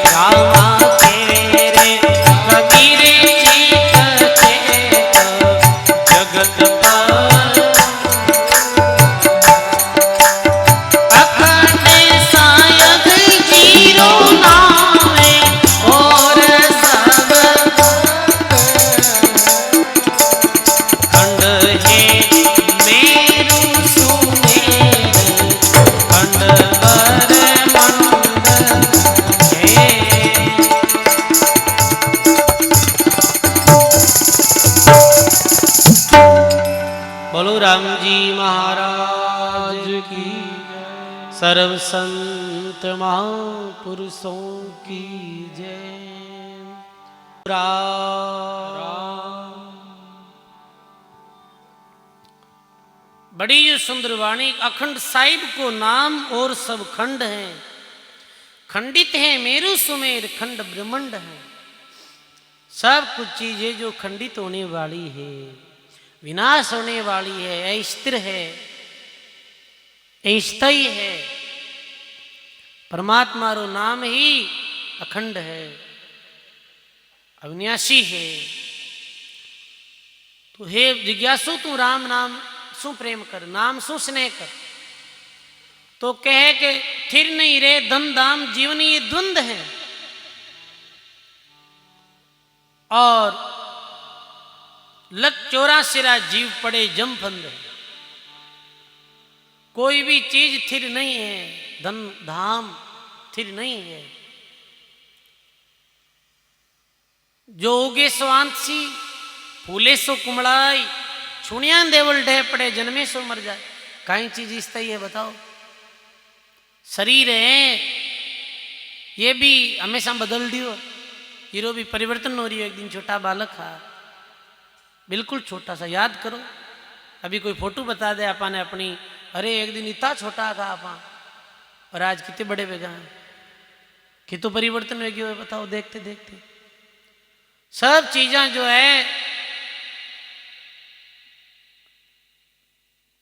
रामा तेरे कबीर चित देख, जगत पतंग। अखंड सायब जीरो नावे, और सब खंड है। मेरु सुमेर खंड बरमंड है। बोलो राम जी महाराज की, सर्व संत महापुरुषों की जय। राम। बड़ी जो सुंदर वाणी, अखंड साहिब को नाम और सब खंड हैं। खंडित है मेरु सुमेर, खंड ब्रह्मांड है। सब कुछ चीजें जो खंडित होने वाली है, विनाश होने वाली है, अस्थिर है, अस्थायी है। परमात्मा रो नाम ही अखंड है, अविनाशी है। तो हे जिज्ञासु, तू राम नाम सु प्रेम कर, नाम सु स्नेह कर। तो कहे कि थिर नहीं रे धन दाम जीवन, ये द्वंद है। और लग 84 जीव पड़े जम फंद। कोई भी चीज स्थिर नहीं है, धन धाम स्थिर नहीं है। जो उगे सो आंतसी, फूले सो कुमड़ाई, छुणिया देवल ढह पड़े, जन्मे सो मर जाए। कई चीज इस तरह है बताओ। शरीर है ये भी हमेशा बदल दियो, हीरो भी परिवर्तन हो रही है। एक दिन छोटा बालक था, बिल्कुल छोटा सा, याद करो अभी कोई फोटो बता दे आपा ने अपनी, अरे एक दिन इतना छोटा था आपा और आज कितने बड़े बेगा हैं, कितो परिवर्तन हो गया है बताओ। देखते देखते सब चीज़ें जो है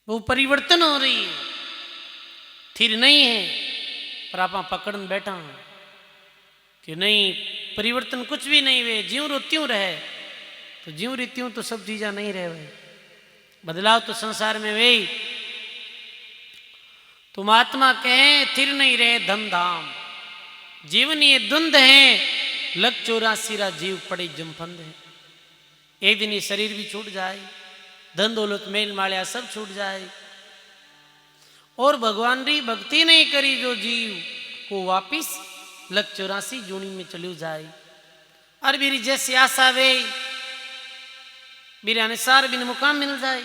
वो परिवर्तन हो रही है, स्थिर नहीं है। पर आप पकड़ में बैठा हूं कि नहीं, परिवर्तन कुछ भी नहीं हुए, ज्यों रो त्यों रहे। तो ज्यों रीत्यों तो सब चीज़ें नहीं रहे हुए, बदलाव तो संसार में वे। तुम आत्मा कहें स्थिर नहीं रहे धन धाम, जीवन ये द्वंद है, लग 84 जीव पड़े जमफंद है। एक दिन ये शरीर भी छूट जाए, धन दौलत मेल माल्या सब छूट जाए, और भगवान री भक्ति नहीं करी जो जीव को वापिस लग 84 जूनी में चलू जाए। और मेरी जैसी आशा वे मेरे अनुसार बिन मुकाम मिल जाए,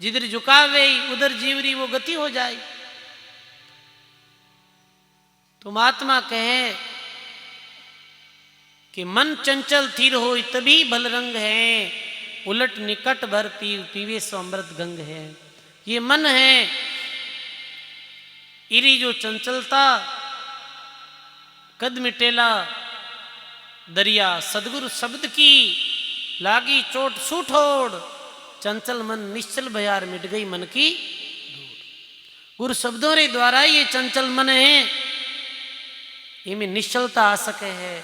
जिधर झुकावे उधर जीवरी वो गति हो जाए। तुम आत्मा कहे कि मन चंचल थीर हो तभी भल रंग है, उलट निकट भर पीवे सो अमृत गंग है। ये मन है, इरी जो चंचलता कद मिटेला दरिया, सदगुरु शब्द की लागी चोट सूठोड़, चंचल मन निश्चल भयार मिट गई मन की दूर। गुरु शब्दों रे द्वारा ये चंचल मन है, इनमें निश्चलता आ सके है,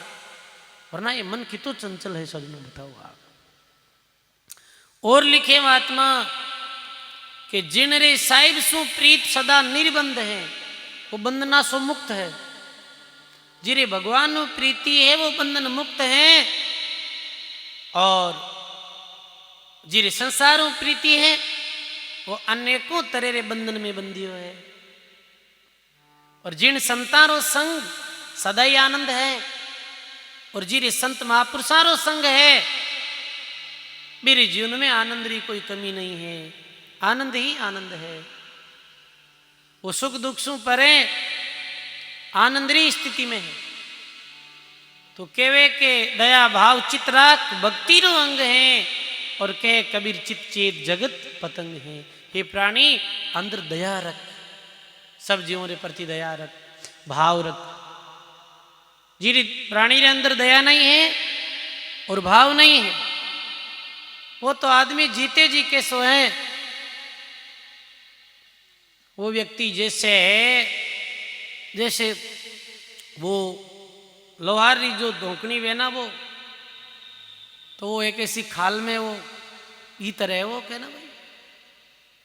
वरना ये मन कितो चंचल है सजनों बताओ आप। और लिखे महात्मा कि जिन रे साहिब सु प्रीत सदा निर्बंध है, वो बंधना सो मुक्त है। जिरे भगवान नु प्रीति है वो बंधन मुक्त है, और जिरे संसारों प्रीति है वो अनेकों तरह रे बंधन में बंधियो है। और जिन संतारों संग सदा ही आनंद है, और जिरे संत महापुरुषारों संग है, मेरे जीवन में आनंद की कोई कमी नहीं है, आनंद ही आनंद है। वो सुख दुख सु परे आनंद री स्थिति में है। तो केवे के दया भाव चित्राक भक्ति रो अंग है, और कहे कबीर चित चेत जगत पतंग है। हे प्राणी अंदर दया रख, सब जीवों रे प्रति दया रख, भाव रख। जी प्राणी रे अंदर दया नहीं है और भाव नहीं है, वो तो आदमी जीते जी के सो है। वो व्यक्ति जैसे है, जैसे वो लोहार री जो धोकनी वे ना, वो तो वो एक ऐसी खाल में वो ई तरह वो कहना भाई,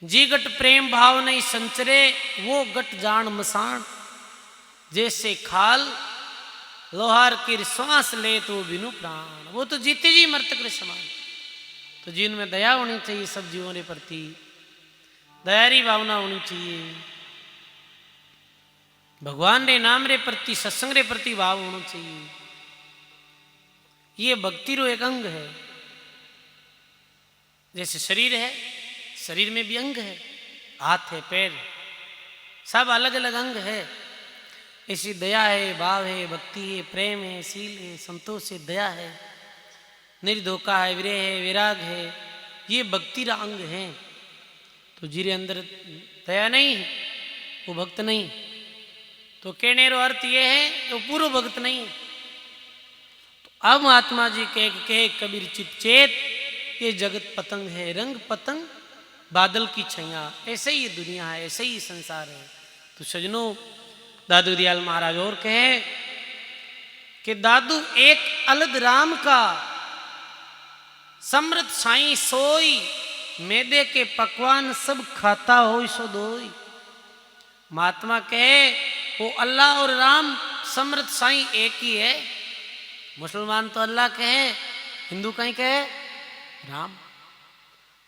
जी गट प्रेम भाव नहीं संचरे, वो गट जान मसान। जैसे खाल लोहार की श्वास ले तो बिनु प्राण, वो तो जीते जी मृतक रे समान। तो जीवन में दया होनी चाहिए, सब जीवों के प्रति दयारी भावना होनी चाहिए, भगवान रे नाम रे प्रति सत्संग रे प्रति भाव होना चाहिए। ये भक्ति रो एक अंग है। जैसे शरीर है, शरीर में भी अंग है, हाथ है, पैर, सब अलग अलग अंग है। ऐसी दया है, भाव है, भक्ति है, प्रेम है, शील है, संतोष है, दया है, निर्धोखा है, विरह है, विराग है, ये भक्ति रा अंग है। तो जिरे अंदर दया नहीं है वो भक्त नहीं। तो कहने रो अर्थ ये है तो पूर्व भक्त नहीं। तो अब महात्मा जी कहे कबीर चित चेत, ये जगत पतंग है, रंग पतंग बादल की छैया, ऐसे ही दुनिया है, ऐसे ही संसार है। तो सजनों दादू दयाल महाराज और कहे कि दादू एक अलग राम का समृद्ध साई सोई, मैदे के पकवान सब खाता हो सो दोई। महात्मा कहे वो अल्लाह और राम समृद्ध साई एक ही है। मुसलमान तो अल्लाह कहे, हिंदू कहीं कहे राम।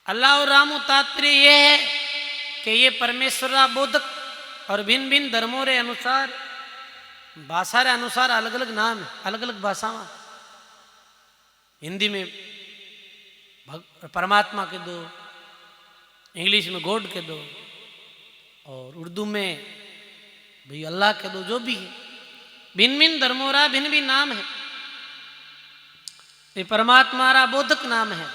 अल्लाह और राम तात्पर्य ये है कि ये परमेश्वर बोधक और भिन्न भिन्न धर्मों रे अनुसार, भाषा रे अनुसार अलग अलग नाम है, अलग अलग भाषा में। हिंदी में परमात्मा कह दो, इंग्लिश में गॉड कह दो, और उर्दू में भाई अल्लाह कह दो, जो भी है। भिन्न भिन्न धर्मों रा भिन्न भिन्न नाम है। ये परमात्मा रा बोधक नाम है,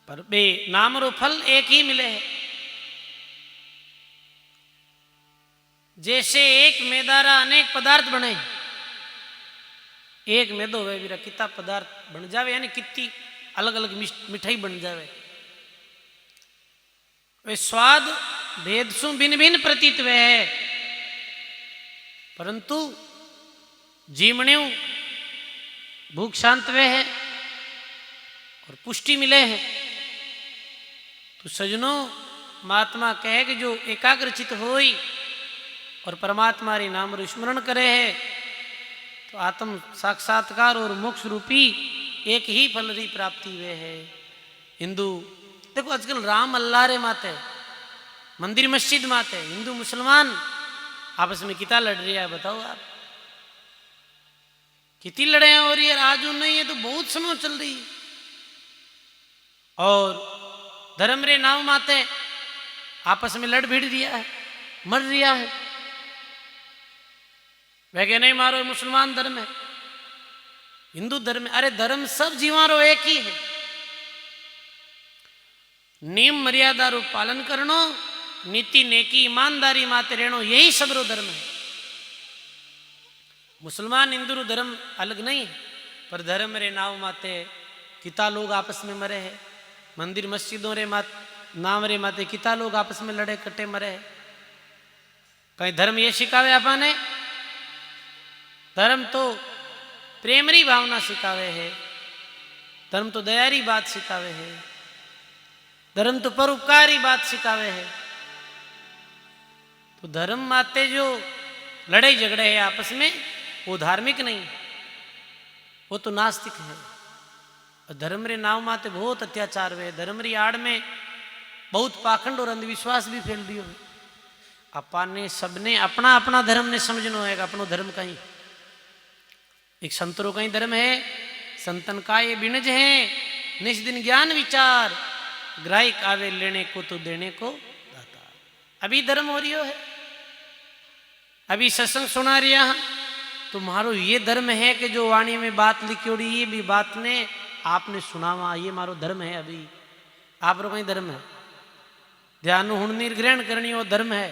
पर बे नाम रो फल एक ही मिले है। जैसे एक मैदारा अनेक पदार्थ बने, एक मैदो वे बीरा कितना पदार्थ बन जावे, यानी कितनी अलग अलग मिठाई बन जावे। वे स्वाद भेद सु भिन्न भिन्न प्रतीत वे है, परंतु जीवण्यु भूख शांत वे है और पुष्टि मिले है। तो सजनों, महात्मा कहे कि जो एकाग्रचित होई और परमात्मा रे नाम रो स्मरण करे है, तो आत्म साक्षात्कार और मोक्ष रूपी एक ही फल री प्राप्ति वे है। हिंदू देखो आजकल राम अल्लाह रे माते, मंदिर मस्जिद माते, हिंदू मुसलमान आपस में कितना लड़ रहा है बताओ आप। कितनी लड़ाइयां हो रही है, आज नहीं है तो बहुत समय चल रही है। और धर्म रे नाम माते आपस में लड़ भिड़ रिया है, मर रिया है। वह कह नहीं मारो मुसलमान धर्म है, हिंदू धर्म है। अरे धर्म सब जीवारो एक ही है। नियम मर्यादा रो पालन करनो, नीति नेकी ईमानदारी माते रहनो, यही सबरो धर्म है। मुसलमान हिंदू रो धर्म अलग नहीं है, पर धर्म रे नाव माते किता लोग आपस में मरे है। मंदिर मस्जिदों रे नाम रे माते किता लोग आपस में लड़े कटे मरे है। कहीं धर्म ये सिखावे आपने? धर्म तो प्रेम री भावना सिखावे है, धर्म तो दयारी बात सिखावे है, धर्म तो परोपकारी बात सिखावे है। तो धर्म माते जो लड़ाई झगड़े है आपस में, वो धार्मिक नहीं, वो तो नास्तिक है। और धर्म रे नाव माते बहुत अत्याचार हुए। धर्म री आड़ में बहुत पाखंड और अंधविश्वास भी फैल दियो है। अपाने सबने अपना अपना धर्म ने समझनो है। अपनो धर्म कहीं एक संतरों का ही धर्म है, संतन का ये बिणज है। निज दिन ज्ञान विचार, ग्राहिक आवे लेने को तो देने को दाता। अभी धर्म हो रियो है, अभी सत्संग सुना रिया है, तुम्हारो ये धर्म है कि जो वाणी में बात लिखी ये भी बात ने आपने सुनावा, ये मारो धर्म है। अभी आप रो कहीं धर्म है। ध्यान हुण निर्ग्रहण करनी वो धर्म है,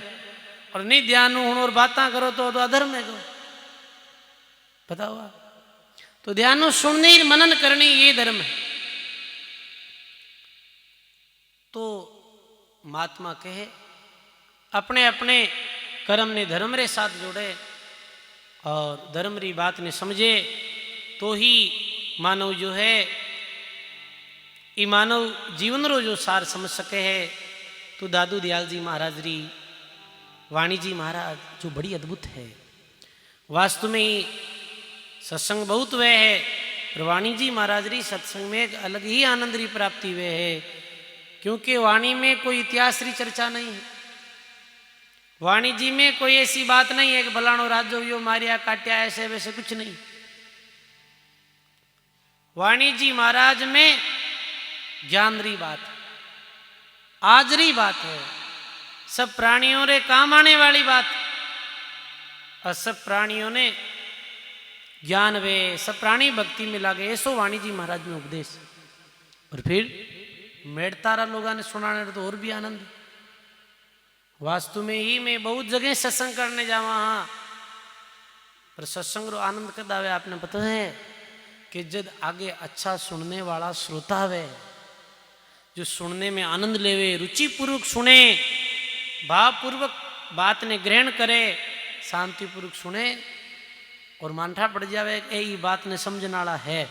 और नहीं ध्यान हुण और बातें करो तो अधर्म है। को बताओ आप। तो ध्यान सुननी मनन करनी ये धर्म है। तो महात्मा कहे अपने अपने कर्म ने धर्म रे साथ जोड़े और धर्म री बात ने समझे, तो ही मानव जो है ये मानव जीवन रो जो सार समझ सके है। तो दादू दयाल जी महाराज री वाणी जी महाराज जो बड़ी अद्भुत है। वास्तु में ही सत्संग बहुत वे है, पर वाणी जी महाराज री सत्संग में एक अलग ही आनंद री प्राप्ति वे है। क्योंकि वाणी में कोई इतिहास री चर्चा नहीं है। वाणी जी में कोई ऐसी बात नहीं है कि भलानो राजो यो मारिया काट्या, ऐसे वैसे कुछ नहीं। वाणी जी महाराज में ज्ञान री बात, आज री बात है, सब प्राणियों रे काम आने वाली बात। और सब प्राणियों ने ज्ञान वे, सब प्राणी भक्ति में लागे, ऐसो वाणी जी महाराज में उपदेश। और फिर मेड़तारा लोगों ने सुनाने तो और भी आनंद। वास्तु में ही मैं बहुत जगह सत्संग करने जावा हाँ, पर सत्संग रो आनंद कद आवे आपने पता है कि जब आगे अच्छा सुनने वाला श्रोता आवे, जो सुनने में आनंद लेवे, रुचि पूर्वक सुने, भावपूर्वक बात ने ग्रहण करे, शांति पूर्वक सुने और मानठा पड़ जावे ये बात ने समझने वाला है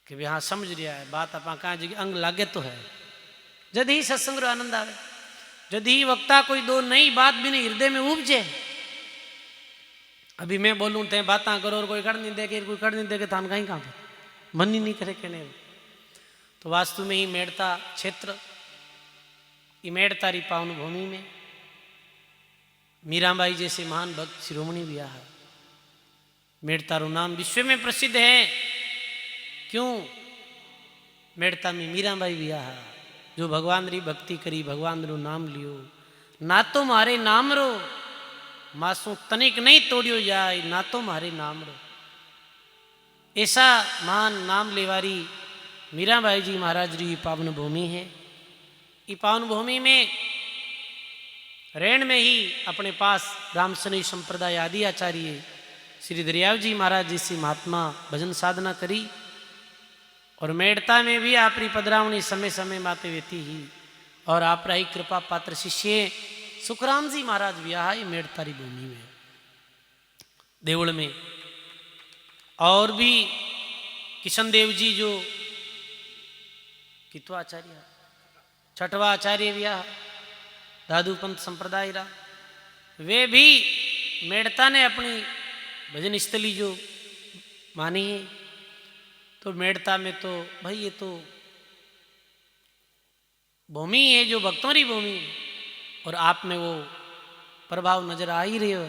कि हाँ समझ रहा है बात, अपना कहाँ जगह अंग लागे तो है। जद ही सत्संग रो आनंद आवे, जद ही वक्ता कोई दो नई बात भी नहीं हृदय में उपजे। अभी मैं बोलूँ ते बातें करो और कोई कर नहीं दे के, कोई कर नहीं दे के, थान कहीं कहाँ पे मन ही नहीं करे कहने। तो वास्तु में ही मेड़ता क्षेत्र, ये मेड़तारी पावन भूमि में मीराबाई जैसे महान भक्त शिरोमणि ब्याह, मेड़तारू नाम विश्व में प्रसिद्ध है। क्यों? मेड़ता में मीराबाई वियाह, जो भगवान री भक्ति करी, भगवान रू नाम लियो, ना तो मारे नाम रो मासू तनिक नहीं तोड़ियो जाए, ना तो मारे नाम रो। ऐसा महान नाम लेवारी मीराबाई जी महाराज री पावन भूमि है। ये पावन भूमि में रेण में ही अपने पास रामसनी संप्रदाय आदि आचार्य श्री दरियाव जी महाराज जी से महात्मा भजन साधना करी। और मेड़ता में भी आपरी पदरावणी समय समय माते वेती ही, और आप राही कृपा पात्र शिष्य सुखराम जी महाराज वियाह मेड़तारी भूमि में देवल में। और भी किशन देव जी जो कितवा आचार्य, छठवा आचार्य वियाह दादू पंथ संप्रदाय रा, वे भी मेड़ता ने अपनी भजन स्थली जो मानी है। तो मेड़ता में तो भाई ये तो भूमि है जो भक्तों की भूमि है, और आप में वो प्रभाव नजर आ ही रही है।